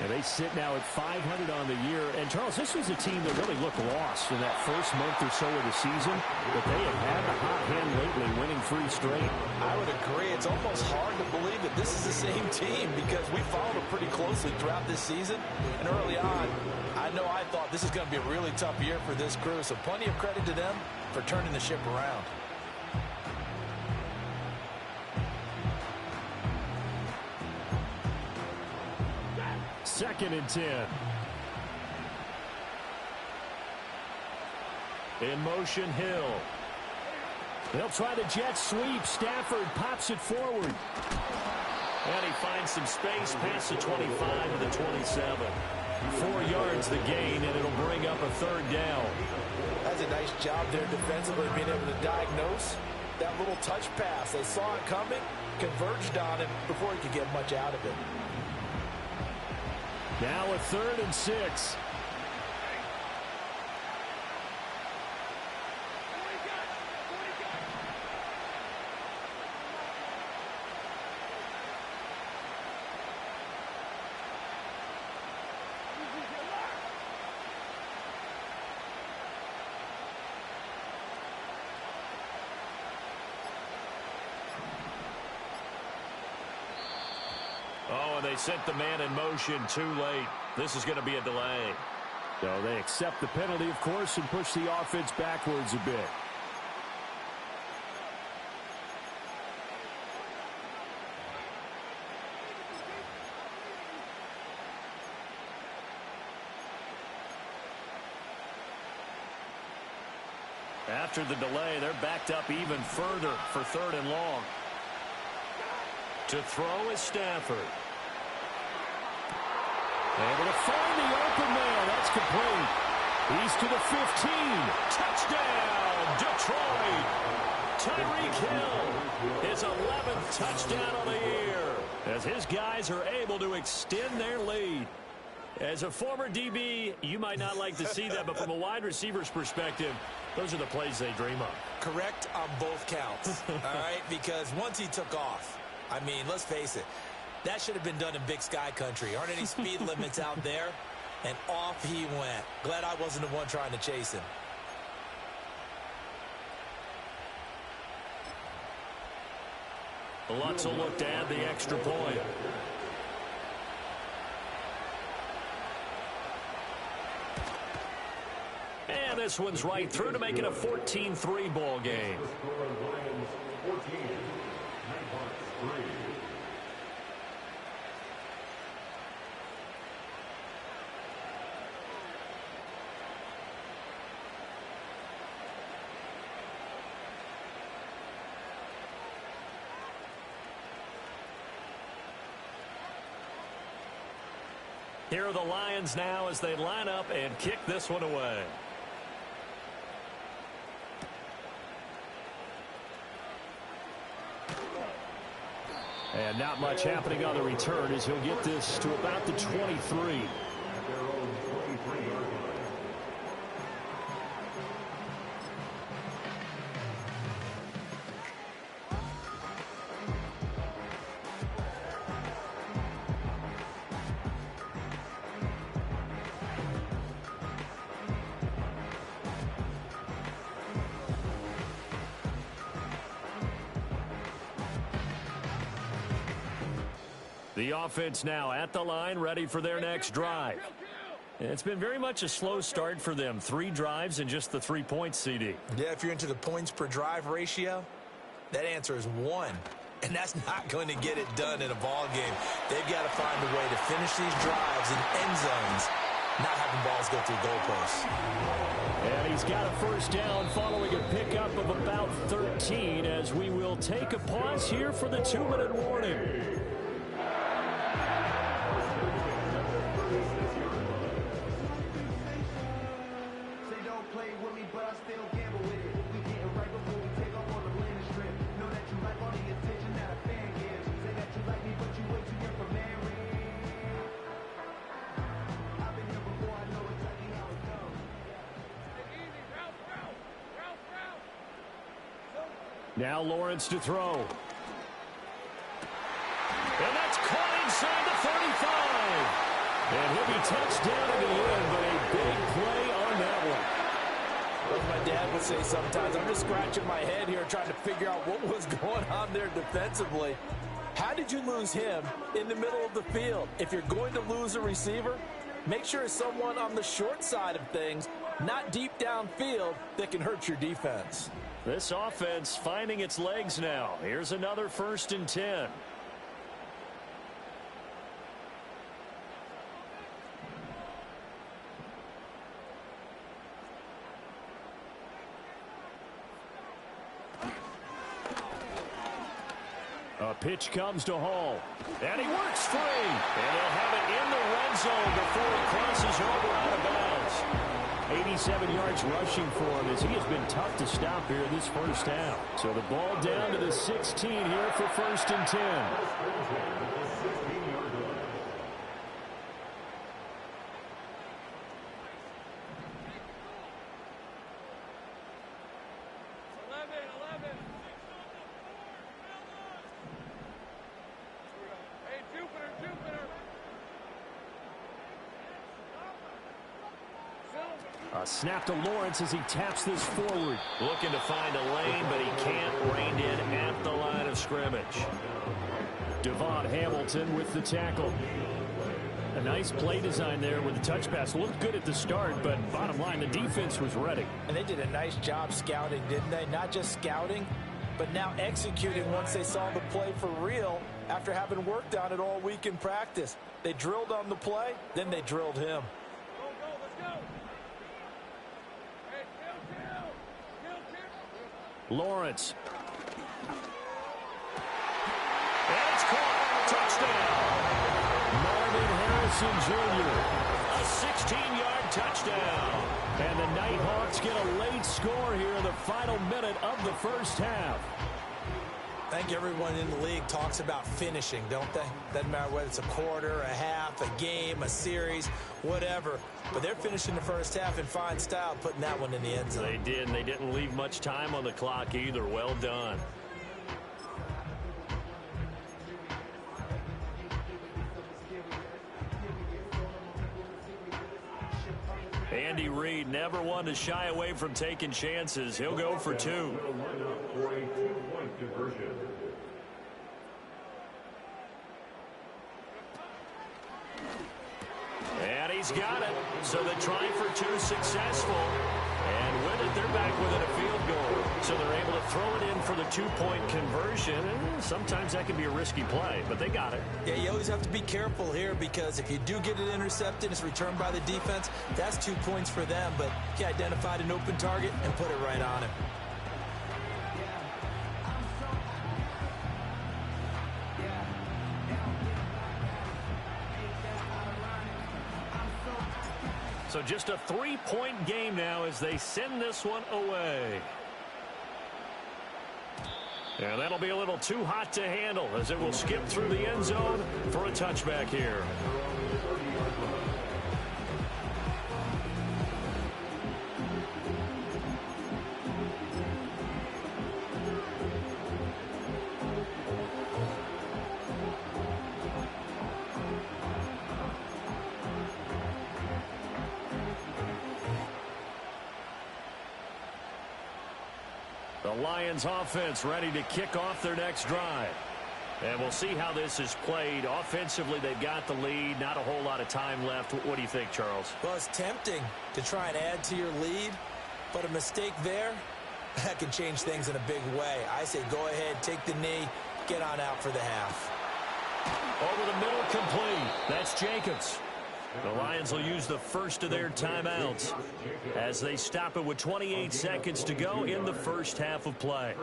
And they sit now at 500 on the year. And, Charles, this was a team that really looked lost in that first month or so of the season. But they have had the hot hand lately, winning 3 straight. I would agree. It's almost hard to believe that this is the same team because we followed them pretty closely throughout this season. And early on, I know I thought this is going to be a really tough year for this crew. So plenty of credit to them for turning the ship around. Second and 10. In motion, Hill. They'll try the jet sweep. Stafford pops it forward. And he finds some space past the 25 to the 27. 4 yards the gain, and it'll bring up a third down. That's a nice job there defensively, being able to diagnose that little touch pass. They saw it coming, converged on him before he could get much out of it. Now a 3rd and 6. Oh, and they sent the man in motion too late. This is going to be a delay. So they accept the penalty, of course, and push the offense backwards a bit. After the delay, they're backed up even further for 3rd and long. To throw is Stafford. Able to find the open man. That's complete. He's to the 15. Touchdown, Detroit. Tyreek Hill, his 11th touchdown of the year, as his guys are able to extend their lead. As a former DB, you might not like to see that, but from a wide receiver's perspective, those are the plays they dream of. Correct on both counts, all right? Because once he took off, I mean, let's face it, that should have been done in Big Sky country. Aren't any speed limits out there? And off he went. Glad I wasn't the one trying to chase him. Lutz will look to add the extra point. And this one's right through to make it a 14-3 ball game. Here are the Lions now as they line up and kick this one away. And not much happening on the return as he'll get this to about the 23. The offense now at the line, ready for their next drive. It's been very much a slow start for them. 3 drives and just the 3 points, CD. Yeah, if you're into the points per drive ratio, that answer is 1. And that's not going to get it done in a ball game. They've got to find a way to finish these drives in end zones, not having balls go through goalposts. And he's got a first down following a pickup of about 13 as we will take a pause here for the 2-minute warning. Play with me, but I still gamble with it. We getting right before we take off on the landing strip. Know that you like all these Now Lawrence to throw. And that's caught inside the 35. And he'll be touched down in the end, but a big play on that one. As my dad would say sometimes, I'm just scratching my head here trying to figure out what was going on there defensively. How did you lose him in the middle of the field? If you're going to lose a receiver, make sure it's someone on the short side of things, not deep downfield, that can hurt your defense. This offense finding its legs now. Here's another 1st and 10. A pitch comes to Hall. And he works free. And he'll have it in the red zone before he crosses over out of bounds. 87 yards rushing for him as he has been tough to stop here this first half. So the ball down to the 16 here for 1st and 10. A snap to Lawrence as he taps this forward. Looking to find a lane, but he can't. Reined in at the line of scrimmage. Devon Hamilton with the tackle. A nice play design there with the touch pass. Looked good at the start, but bottom line, the defense was ready. And they did a nice job scouting, didn't they? Not just scouting, but now executing once they saw the play for real after having worked on it all week in practice. They drilled on the play, then they drilled him. Lawrence. And it's caught. Touchdown. Marvin Harrison Jr. A 16-yard touchdown. And the Nighthawks get a late score here in the final minute of the first half. I think everyone in the league talks about finishing, don't they? Doesn't matter whether it's a quarter, a half, a game, a series, whatever. But they're finishing the first half in fine style, putting that one in the end zone. They did, and they didn't leave much time on the clock either. Well done. Andy Reid never one to shy away from taking chances. He'll go for 2. And he's got it. So they try for 2 successful. And with it, they're back within a field goal. So they're able to throw it in for the 2-point conversion. And sometimes that can be a risky play, but they got it. Yeah, you always have to be careful here because if you do get it intercepted, it's returned by the defense. That's 2 points for them, but he identified an open target and put it right on him. So just a 3-point game now as they send this one away. And that'll be a little too hot to handle as it will skip through the end zone for a touchback here. The Lions offense ready to kick off their next drive. And we'll see how this is played. Offensively, they've got the lead. Not a whole lot of time left. What do you think, Charles? Well, it's tempting to try and add to your lead, but a mistake there, that can change things in a big way. I say go ahead, take the knee, get on out for the half. Over the middle, complete. That's Jacobs. The Lions will use the first of their timeouts as they stop it with 28 seconds to go in the first half of play.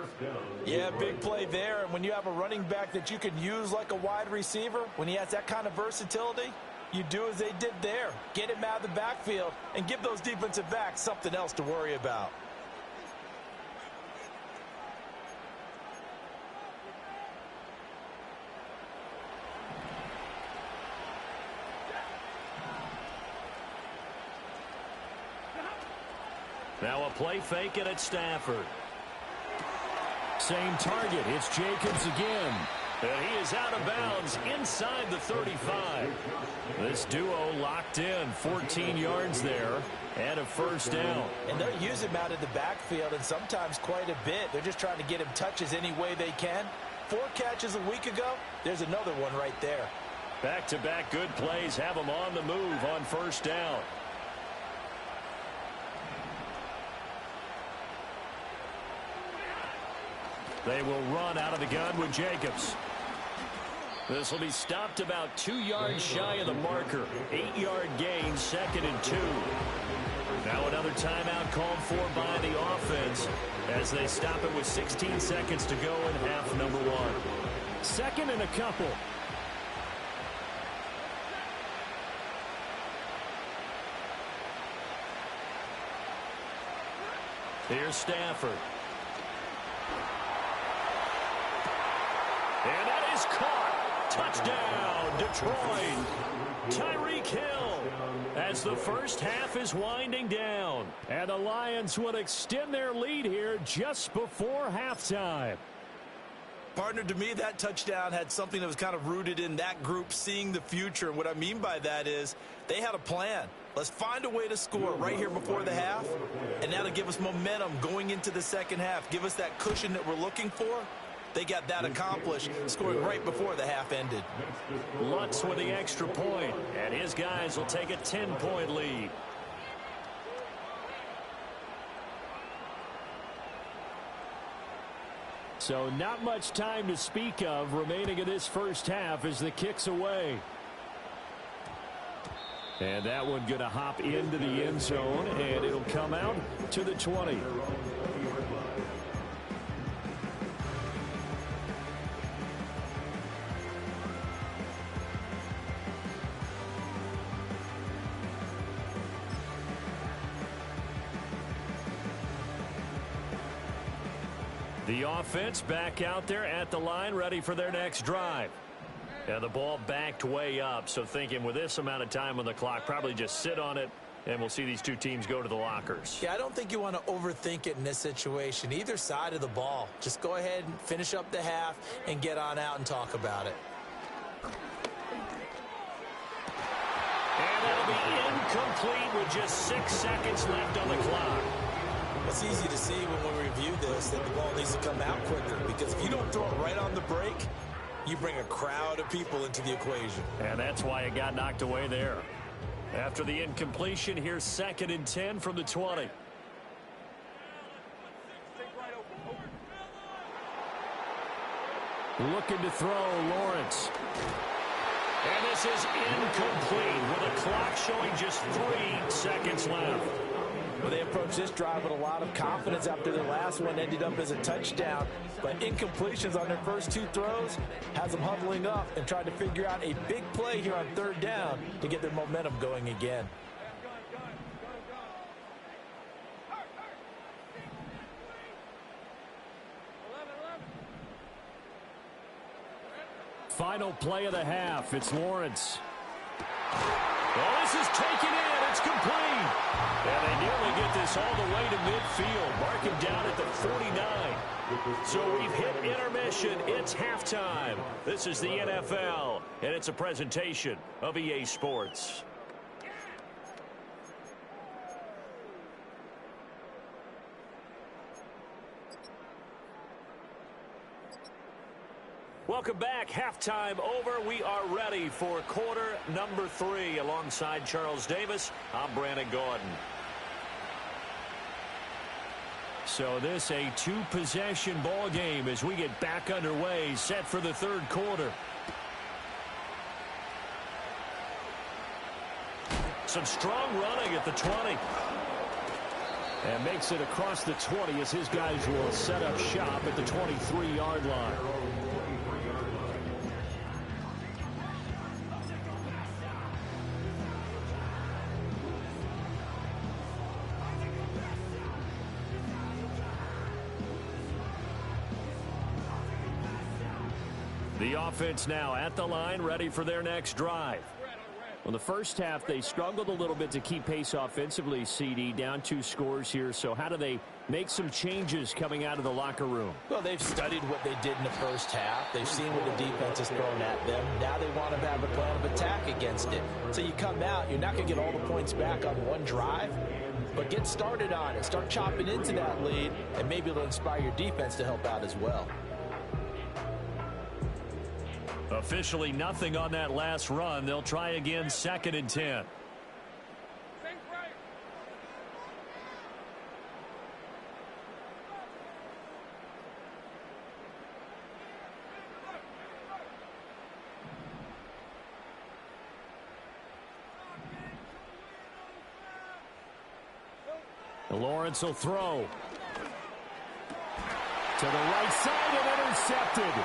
Yeah, big play there. And when you have a running back that you can use like a wide receiver, when he has that kind of versatility, you do as they did there. Get him out of the backfield and give those defensive backs something else to worry about. Now a play fake it at Stafford. same target. It's Jacobs again. And he is out of bounds inside the 35. This duo locked in, 14 yards there and a first down. And they'll use him out in the backfield, and sometimes quite a bit. They're just trying to get him touches any way they can. 4 catches a week ago. There's another one right there. Back-to-back good plays have them on the move on first down. They will run out of the gun with Jacobs. This will be stopped about 2 yards shy of the marker. 8-yard gain, 2nd and 2. Now another timeout called for by the offense as they stop it with 16 seconds to go in half number 1. 2nd and a couple. Here's Stafford. And that is caught. Touchdown, Detroit. Tyreek Hill as the first half is winding down. And the Lions will extend their lead here just before halftime. Partner, to me, that touchdown had something that was kind of rooted in that group seeing the future. And what I mean by that is they had a plan. Let's find a way to score right here before the half. And that'll give us momentum going into the second half. Give us that cushion that we're looking for. They got that accomplished, scoring right before the half ended. Lutz with the extra point, and his guys will take a 10-point lead. So not much time to speak of remaining in this first half as the kick's away. And that one going to hop into the end zone, and it'll come out to the 20. The offense back out there at the line, ready for their next drive. And the ball backed way up, so thinking with this amount of time on the clock, probably just sit on it, and we'll see these two teams go to the lockers. Yeah, I don't think you want to overthink it in this situation. Either side of the ball. Just go ahead and finish up the half and get on out and talk about it. And that'll be incomplete with just 6 seconds left on the clock. It's easy to see when we review this that the ball needs to come out quicker, because if you don't throw it right on the break, you bring a crowd of people into the equation. And that's why it got knocked away there. After the incompletion, here's 2nd and 10 from the 20. Looking to throw, Lawrence. And this is incomplete with a clock showing just 3 seconds left. Well, they approached this drive with a lot of confidence after their last one ended up as a touchdown. But incompletions on their first 2 throws has them huddling up and trying to figure out a big play here on 3rd down to get their momentum going again. Final play of the half. It's Lawrence. Well, this is taken in. It's complete. And they nearly get this all the way to midfield. Mark him down at the 49. So we've hit intermission. It's halftime. This is the NFL, and it's a presentation of EA Sports. Welcome back. Halftime over. We are ready for quarter number 3. Alongside Charles Davis, I'm Brandon Gordon. So this a 2-possession ball game as we get back underway, set for the 3rd quarter. Some strong running at the 20. And makes it across the 20 as his guys will set up shop at the 23-yard line. The offense now at the line, ready for their next drive. Well, the first half, they struggled a little bit to keep pace offensively, CD, down 2 scores here. So how do they make some changes coming out of the locker room? Well, they've studied what they did in the first half. They've seen what the defense has thrown at them. Now they want to have a plan of attack against it. So you come out, you're not going to get all the points back on one drive, but get started on it. Start chopping into that lead, and maybe it'll inspire your defense to help out as well. Officially nothing on that last run. They'll try again, 2nd and 10. Lawrence will throw. To the right side and intercepted.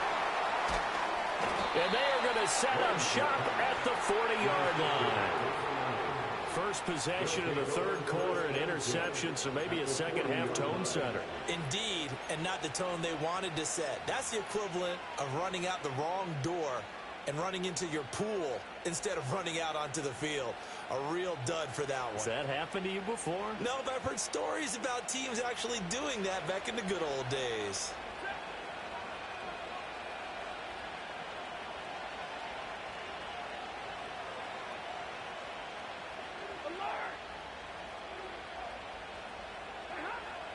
And they are going to set up shop at the 40-yard line. First possession of the third quarter, an interception, so maybe a second-half tone setter. Indeed, and not the tone they wanted to set. That's the equivalent of running out the wrong door and running into your pool instead of running out onto the field. A real dud for that one. Has that happened to you before? No, but I've heard stories about teams actually doing that back in the good old days.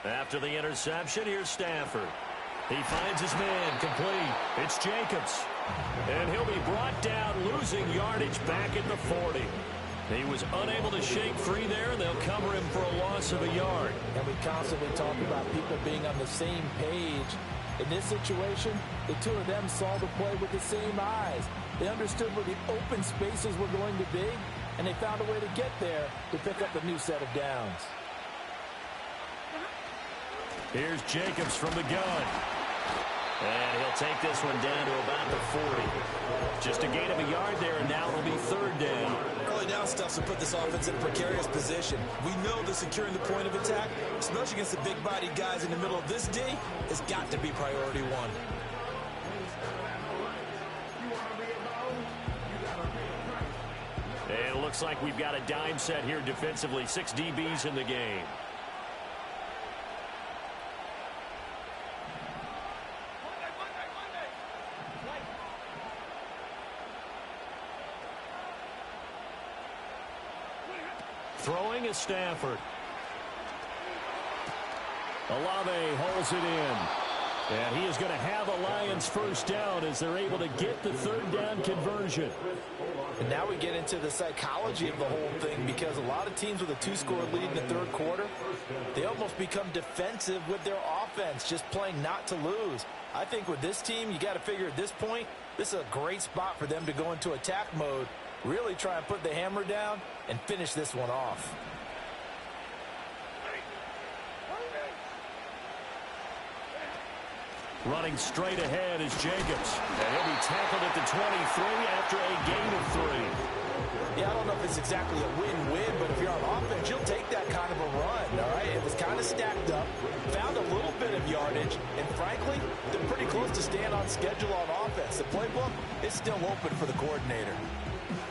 After the interception, here's Stafford. He finds his man, complete. It's Jacobs. And he'll be brought down, losing yardage back at the 40. He was unable to shake free there, and they'll cover him for a loss of a yard. And we constantly talk about people being on the same page. In this situation, the two of them saw the play with the same eyes. They understood where the open spaces were going to be, and they found a way to get there to pick up a new set of downs. Here's Jacobs from the gun. And he'll take this one down to about the 40. Just a gain of a yard there, and now it'll be 3rd down. Early down stuff will put this offense in a precarious position. We know that securing the point of attack, especially against the big-bodied guys in the middle of this D, has got to be priority one. And it looks like we've got a dime set here defensively. 6 DBs in the game. Throwing is Stafford. Olave holds it in. And he is going to have a Lions first down as they're able to get the 3rd down conversion. And now we get into the psychology of the whole thing, because a lot of teams with a 2-score lead in the third quarter, they almost become defensive with their offense, just playing not to lose. I think with this team, you got to figure at this point, this is a great spot for them to go into attack mode, really try and put the hammer down and finish this one off. Running straight ahead is Jacobs. And he'll be tackled at the 23 after a gain of 3. Yeah, I don't know if it's exactly a win-win, but if you're on offense, you'll take that kind of a run, all right? It was kind of stacked up, found a little bit of yardage, and frankly, they're pretty close to staying on schedule on offense. The playbook is still open for the coordinator.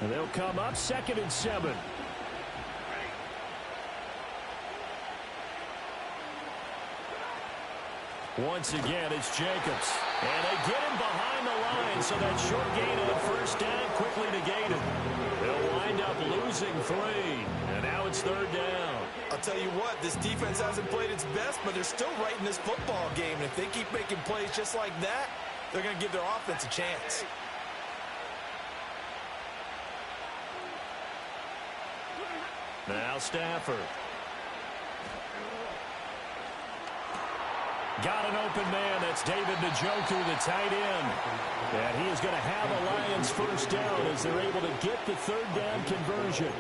And they'll come up 2nd and 7. Once again, it's Jacobs. And they get him behind the line, so that short gain of the first down quickly negated. They'll wind up losing 3. And now it's 3rd down. I'll tell you what, this defense hasn't played its best, but they're still right in this football game. And if they keep making plays just like that, they're going to give their offense a chance. Now Stafford. Got an open man. That's David Njoku, the tight end. And he is going to have a Lions first down as they're able to get the 3rd down conversion.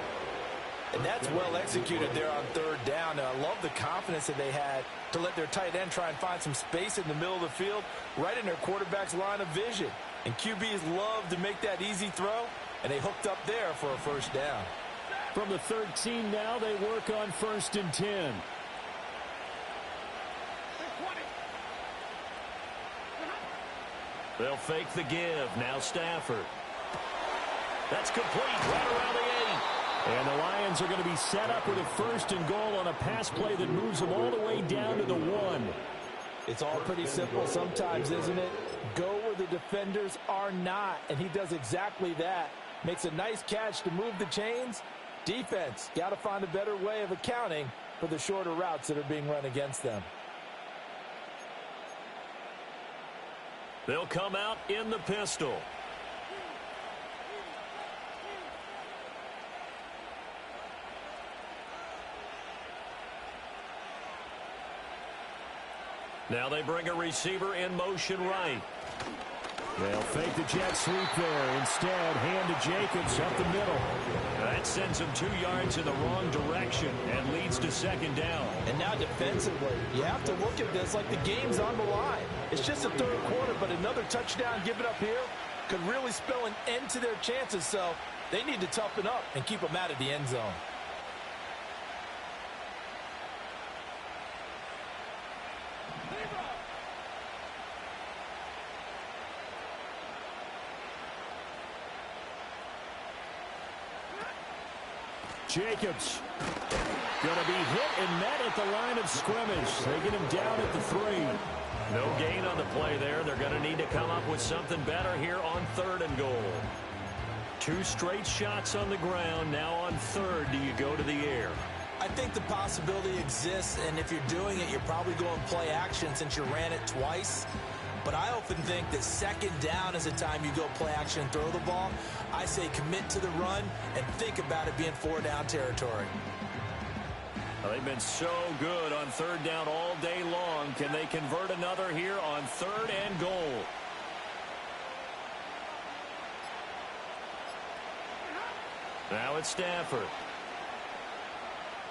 And that's well executed there on 3rd down. And I love the confidence that they had to let their tight end try and find some space in the middle of the field, right in their quarterback's line of vision. And QBs love to make that easy throw, and they hooked up there for a first down. From the 13 now, they work on 1st and 10. They'll fake the give. Now Stafford. That's complete right around the And the Lions are going to be set up with a 1st and goal on a pass play that moves them all the way down to the 1. It's all pretty simple sometimes, isn't it? Go where the defenders are not, and he does exactly that. Makes a nice catch to move the chains. Defense, got to find a better way of accounting for the shorter routes that are being run against them. They'll come out in the pistol. Now they bring a receiver in motion right. They'll fake the jet sweep there. Instead, hand to Jacobs up the middle. That sends him 2 yards in the wrong direction and leads to 2nd down. And now defensively, you have to look at this like the game's on the line. It's just the 3rd quarter, but another touchdown given up here could really spell an end to their chances. So they need to toughen up and keep them out of the end zone. Jacobs going to be hit and met at the line of scrimmage. They get him down at the 3. No gain on the play there. They're going to need to come up with something better here on 3rd and goal. 2 straight shots on the ground. Now on 3rd, do you go to the air? I think the possibility exists, and if you're doing it, you're probably going play action since you ran it twice. But I often think that 2nd down is a time you go play action and throw the ball. I say commit to the run and think about it being 4-down territory. Well, they've been so good on 3rd down all day long. Can they convert another here on 3rd and goal? Now it's Stafford.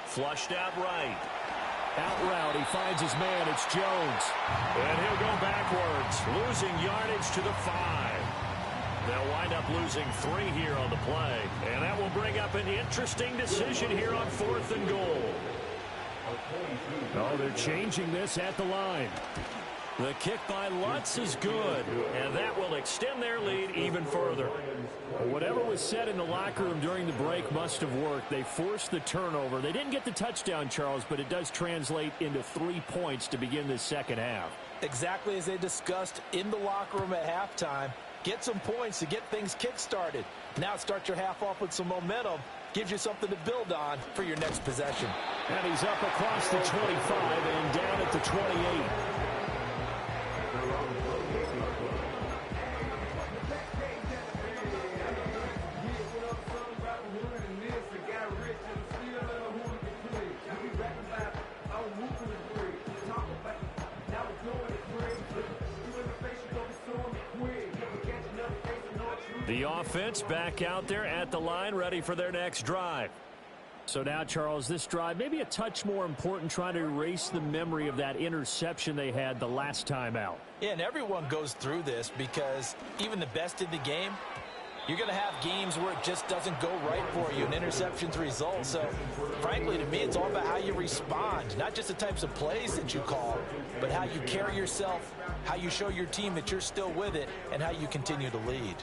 Flushed out right. Out route, he finds his man. It's Jones. And he'll go backwards, losing yardage to the 5. They'll wind up losing 3 here on the play. And that will bring up an interesting decision here on 4th and goal. Oh, they're changing this at the line. The kick by Lutz is good, and that will extend their lead even further. Whatever was said in the locker room during the break must have worked. They forced the turnover. They didn't get the touchdown, Charles, but it does translate into 3 points to begin this 2nd half. Exactly as they discussed in the locker room at halftime. Get some points to get things kick-started. Now start your half off with some momentum. Gives you something to build on for your next possession. And he's up across the 25 and down at the 28. The offense back out there at the line, ready for their next drive. So now, Charles, this drive maybe a touch more important, trying to erase the memory of that interception they had the last time out. Yeah, and everyone goes through this because even the best in the game, you're going to have games where it just doesn't go right for you, and interceptions result. So, frankly, to me, it's all about how you respond, not just the types of plays that you call, but how you carry yourself, how you show your team that you're still with it, and how you continue to lead.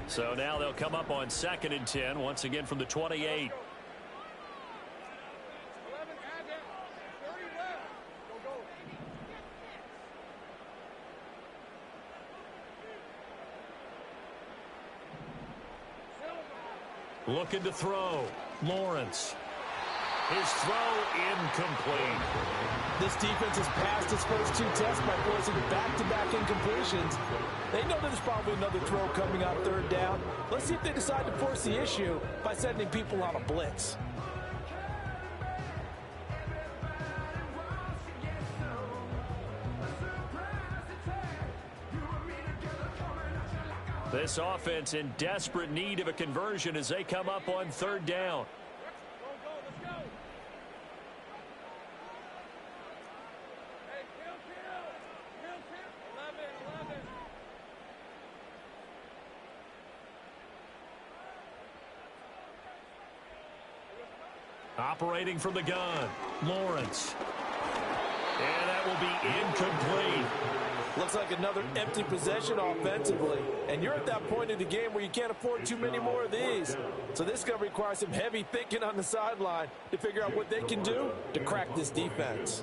So now they'll come up on 2nd and 10, once again from the 28. Looking to throw. Lawrence. His throw incomplete. This defense has passed its first 2 tests by forcing back-to-back incompletions. They know there's probably another throw coming on 3rd down. Let's see if they decide to force the issue by sending people on a blitz. This offense in desperate need of a conversion as they come up on 3rd down. Operating from the gun, Lawrence. And that will be incomplete. Looks like another empty possession offensively. And you're at that point in the game where you can't afford too many more of these. So this is going to require some heavy thinking on the sideline to figure out what they can do to crack this defense.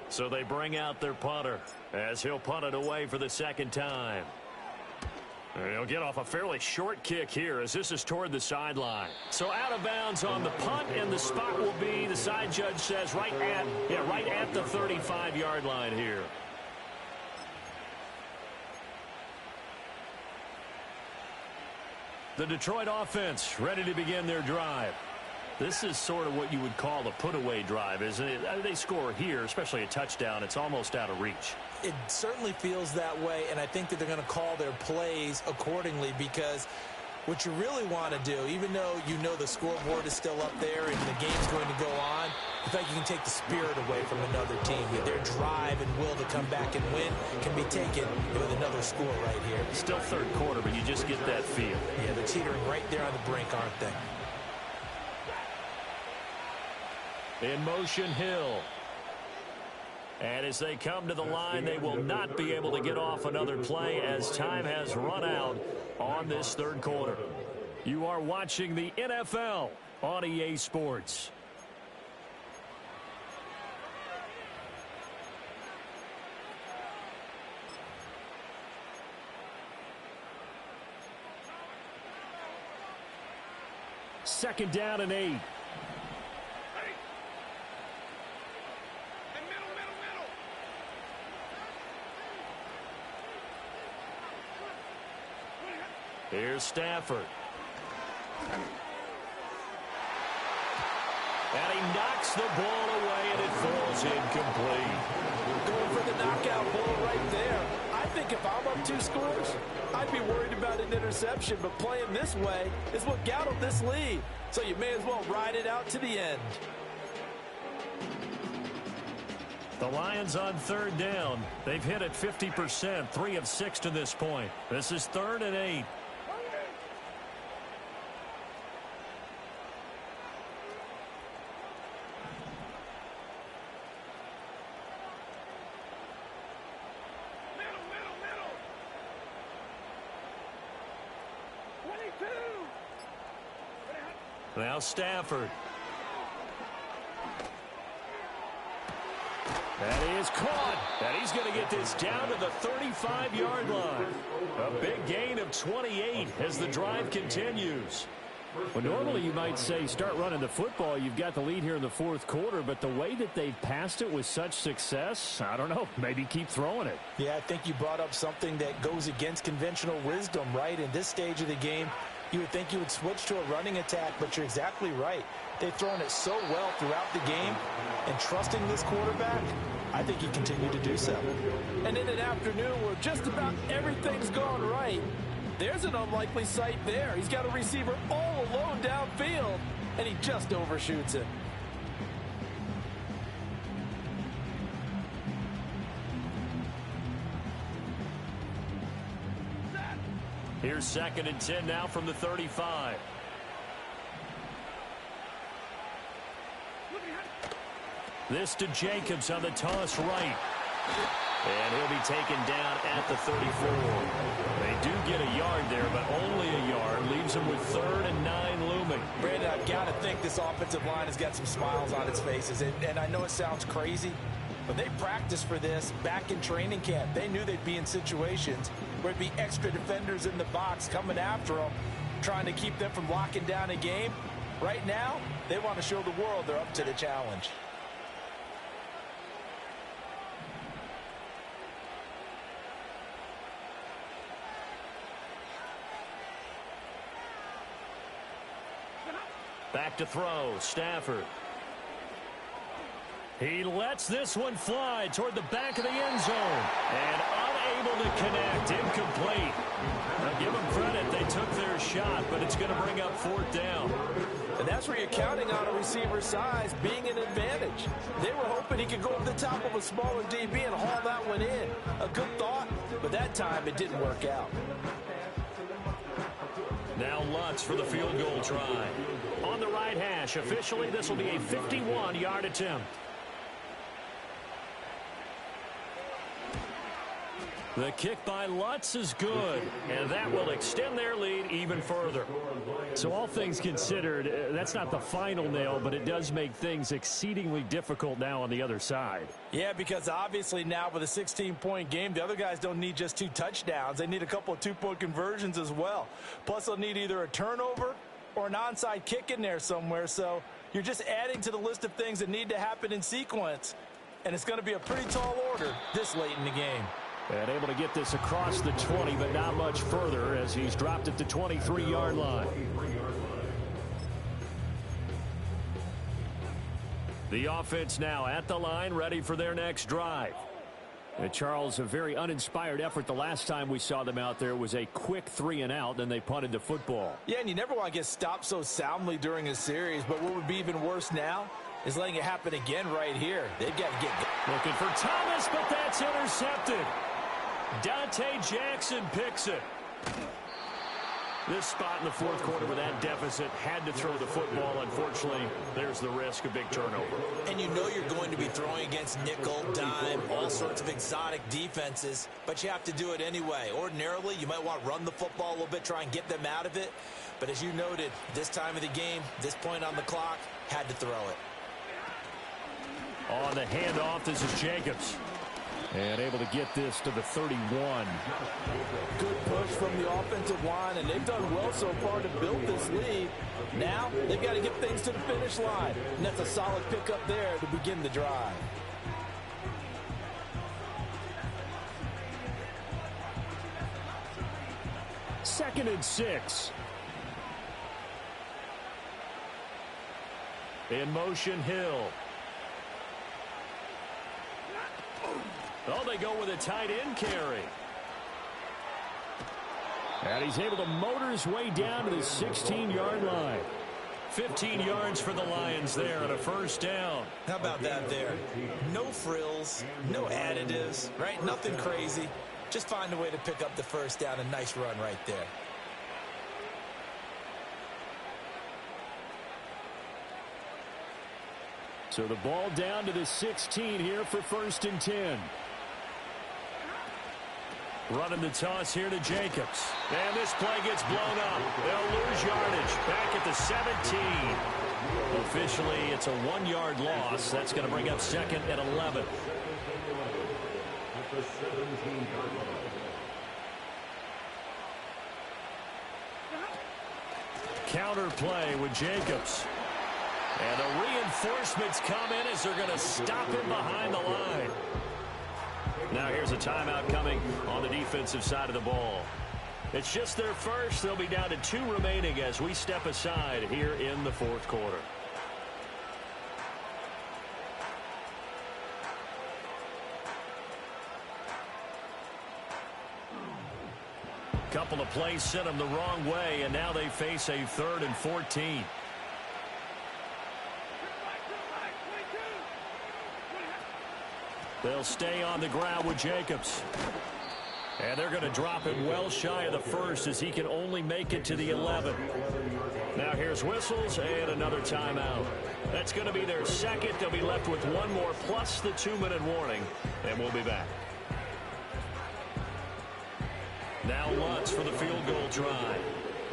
So they bring out their punter as he'll punt it away for the second time. And he'll get off a fairly short kick here as this is toward the sideline. So out of bounds on the punt, and the spot will be, the side judge says, right at the 35-yard line here. The Detroit offense ready to begin their drive. This is sort of what you would call a put-away drive, isn't it? They score here, especially a touchdown. It's almost out of reach. It certainly feels that way, and I think that they're going to call their plays accordingly, because what you really want to do, even though you know the scoreboard is still up there and the game's going to go on, in fact, you can take the spirit away from another team. Their drive and will to come back and win can be taken with another score right here. Still third quarter, but you just get that feel. Yeah, they're teetering right there on the brink, aren't they? In motion, Hill. And as they come to the line, they will not be able to get off another play as time has run out on this third quarter. You are watching the NFL on EA Sports. Second down and 8. Here's Stafford. And he knocks the ball away, and it falls incomplete. Going for the knockout ball right there. I think if I'm up 2 scores, I'd be worried about an interception, but playing this way is what got them this lead. So you may as well ride it out to the end. The Lions on third down. They've hit it 50%, 3 of 6 to this point. This is 3rd and 8. Now Stafford. That is caught. And he's going to get this down to the 35-yard line. A big gain of 28 as the drive continues. Well, normally you might say start running the football. You've got the lead here in the fourth quarter, but the way that they've passed it with such success, I don't know, maybe keep throwing it. Yeah, I think you brought up something that goes against conventional wisdom, right? In this stage of the game, you would think you would switch to a running attack, but you're exactly right. They've thrown it so well throughout the game, and trusting this quarterback, I think he continued to do so. And in an afternoon where just about everything's gone right, there's an unlikely sight there. He's got a receiver all alone downfield, and he just overshoots it. Here's 2nd and 10 now from the 35. This to Jacobs on the toss right. And he'll be taken down at the 34. They do get a yard there, but only a yard. Leaves them with 3rd and 9 looming. Brandon, I've got to think this offensive line has got some smiles on its faces. And I know it sounds crazy, but they practiced for this back in training camp. They knew they'd be in situations where it'd be extra defenders in the box coming after them, trying to keep them from locking down a game. Right now, they want to show the world they're up to the challenge. Back to throw, Stafford. He lets this one fly toward the back of the end zone. And unable to connect, incomplete. Now give them credit, they took their shot, but it's going to bring up 4th down. And that's where you're counting on a receiver's size being an advantage. They were hoping he could go over the top of a smaller DB and haul that one in. A good thought, but that time it didn't work out. Now Lutz for the field goal try. On the right hash, officially this will be a 51-yard attempt. The kick by Lutz is good, and that will extend their lead even further. So all things considered, that's not the final nail, but it does make things exceedingly difficult now on the other side. Yeah, because obviously now with a 16-point game, the other guys don't need just 2 touchdowns. They need a couple of 2-point conversions as well. Plus, they'll need either a turnover or an onside kick in there somewhere. So you're just adding to the list of things that need to happen in sequence. And it's going to be a pretty tall order this late in the game. And able to get this across the 20, but not much further as he's dropped at the 23-yard line. The offense now at the line, ready for their next drive. And Charles, a very uninspired effort the last time we saw them out there was a quick 3-and-out, then they punted the football. Yeah, and you never want to get stopped so soundly during a series, but what would be even worse now is letting it happen again right here. They've got to get... Looking for Thomas, but that's intercepted. Dante Jackson picks it. This spot in the fourth quarter with that deficit had to throw the football. Unfortunately, there's the risk of big turnover. And you know you're going to be throwing against nickel, dime, all sorts of exotic defenses, but you have to do it anyway. Ordinarily, you might want to run the football a little bit, try and get them out of it. But as you noted, this time of the game, this point on the clock, had to throw it. On the handoff, this is Jacobs. And able to get this to the 31. Good push from the offensive line, and they've done well so far to build this lead. Now, they've got to get things to the finish line. And that's a solid pickup there to begin the drive. Second and 6. In motion, Hill. Oh, they go with a tight end carry. And he's able to motor his way down to the 16-yard line. 15 yards for the Lions there on a first down. How about that there? No frills, no additives, right? Nothing crazy. Just find a way to pick up the first down. A nice run right there. So the ball down to the 16 here for first and 10. Running the toss here to Jacobs. And this play gets blown up. They'll lose yardage. Back at the 17. Officially, it's a 1-yard loss. That's going to bring up second and 11. Counter play with Jacobs. And the reinforcements come in as they're going to stop him behind the line. Now here's a timeout coming on the defensive side of the ball. It's just their first. They'll be down to 2 remaining as we step aside here in the fourth quarter. Couple of plays sent them the wrong way, and now they face a 3rd and 14. They'll stay on the ground with Jacobs. And they're going to drop him well shy of the first as he can only make it to the 11. Now here's whistles and another timeout. That's going to be their second. They'll be left with 1 more plus the 2-minute warning. And we'll be back. Now Lutz for the field goal try.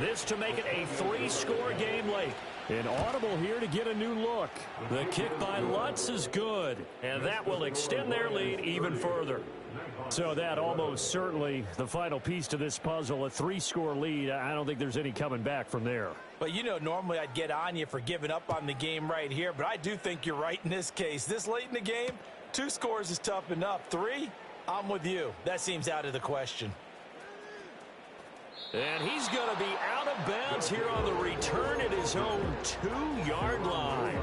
This to make it a 3-score game late. An audible here to get a new look. The kick by Lutz is good, and that will extend their lead even further. So that almost certainly the final piece to this puzzle, a 3-score lead. I don't think there's any coming back from there. But you know, normally I'd get on you for giving up on the game right here, but I do think you're right in this case. This late in the game, 2 scores is tough enough. 3, I'm with you. That seems out of the question. And he's going to be out of bounds here on the return at his own 2-yard line.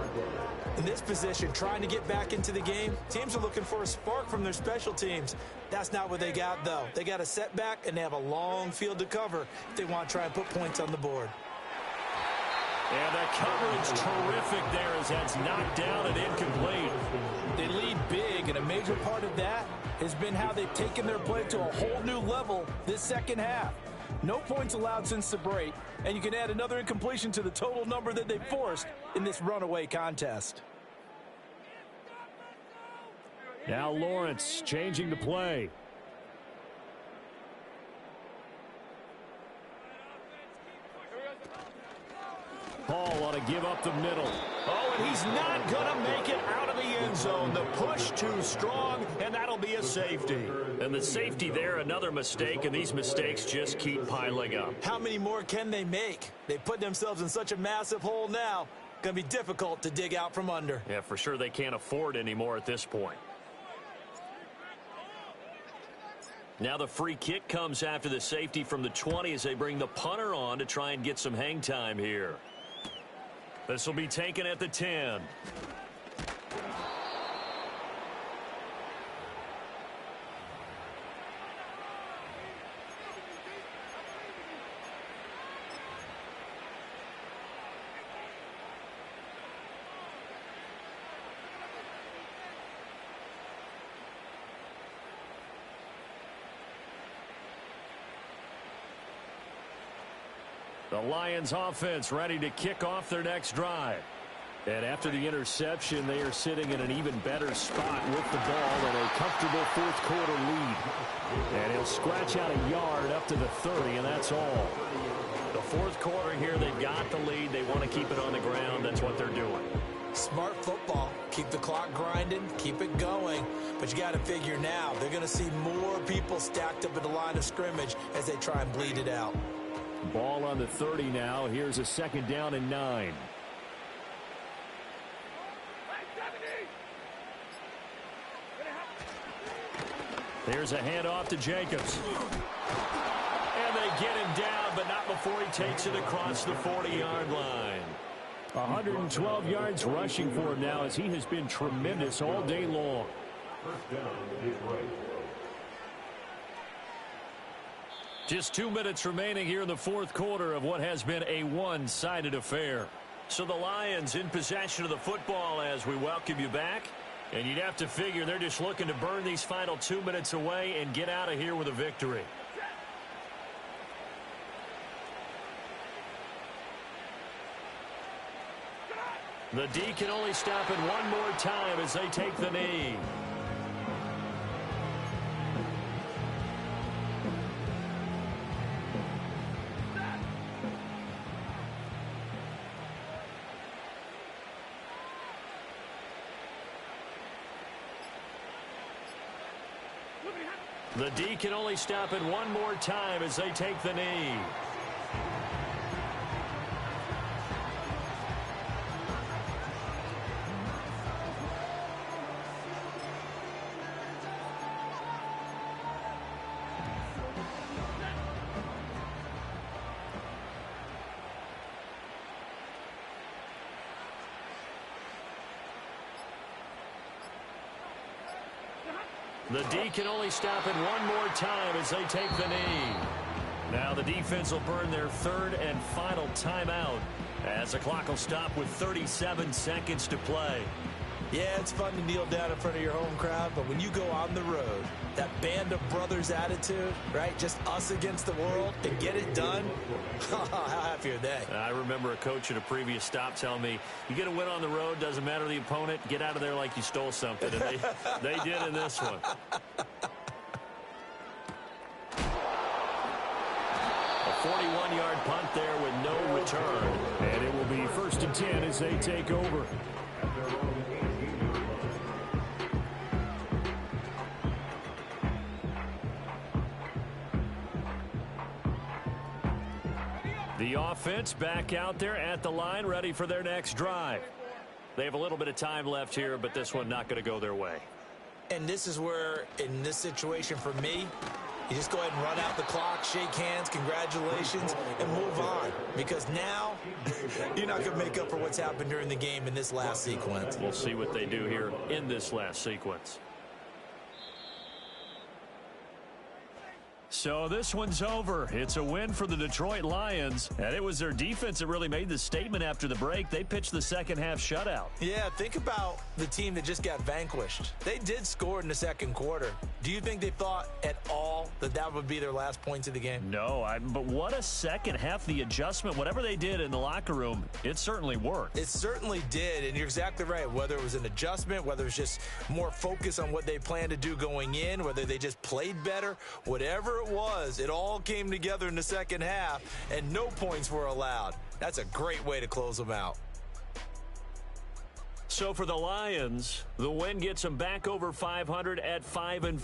In this position, trying to get back into the game, teams are looking for a spark from their special teams. That's not what they got, though. They got a setback, and they have a long field to cover if they want to try and put points on the board. And the coverage terrific there as that's knocked down and incomplete. They lead big, and a major part of that has been how they've taken their play to a whole new level this second half. No points allowed since the break, and you can add another incompletion to the total number that they forced in this runaway contest. Now Lawrence changing the play. Hall on a give up the middle. Oh, and he's not going to make it out of the end zone. The push too strong, and that'll be a safety. And the safety there, another mistake, and these mistakes just keep piling up. How many more can they make? They put themselves in such a massive hole now. Going to be difficult to dig out from under. Yeah, for sure they can't afford anymore at this point. Now the free kick comes after the safety from the 20 as they bring the punter on to try and get some hang time here. This will be taken at the 10. The Lions offense ready to kick off their next drive. And after the interception, they are sitting in an even better spot with the ball and a comfortable fourth quarter lead. And he'll scratch out a yard up to the 30, and that's all. The fourth quarter here, they've got the lead. They want to keep it on the ground. That's what they're doing. Smart football. Keep the clock grinding, keep it going. But you got to figure now, they're going to see more people stacked up at the line of scrimmage as they try and bleed it out. Ball on the 30 now. Here's a 2nd down and 9. Here's a handoff to Jacobs. And they get him down, but not before he takes it across the 40-yard line. 112 yards rushing for him now as he has been tremendous all day long. Just 2 minutes remaining here in the fourth quarter of what has been a one-sided affair. So the Lions in possession of the football as we welcome you back. And you'd have to figure they're just looking to burn these final 2 minutes away and get out of here with a victory. The D can only stop it one more time as they take the knee. The D can only stop it one more time as they take the knee. The D can only stop it one more time as they take the knee. Now the defense will burn their 3rd and final timeout as the clock will stop with 37 seconds to play. Yeah, it's fun to kneel down in front of your home crowd, but when you go on the road, that band of brothers attitude, right? Just us against the world and get it done. How happy are they? I remember a coach at a previous stop telling me, you get a win on the road, doesn't matter the opponent, get out of there like you stole something. And they did in this one. A 41-yard punt there with no return. And it will be 1st and 10 as they take over. The offense back out there at the line, ready for their next drive. They have a little bit of time left here, but this one not going to go their way. And this is where, in this situation for me, you just go ahead and run out the clock, shake hands, congratulations, and move on. Because now, you're not going to make up for what's happened during the game in this last sequence. We'll see what they do here in this last sequence. So this one's over. It's a win for the Detroit Lions, and it was their defense that really made the statement after the break. They pitched the second half shutout. Yeah, think about the team that just got vanquished. They did score in the second quarter. Do you think they thought at all that that would be their last points of the game? No, but what a second half. The adjustment, whatever they did in the locker room, it certainly worked. It certainly did, and you're exactly right. Whether it was an adjustment, whether it was just more focus on what they planned to do going in, whether they just played better, whatever it was, it all came together in the second half, and no points were allowed. That's a great way to close them out. So for the Lions, the win gets them back over 500 at 5-4.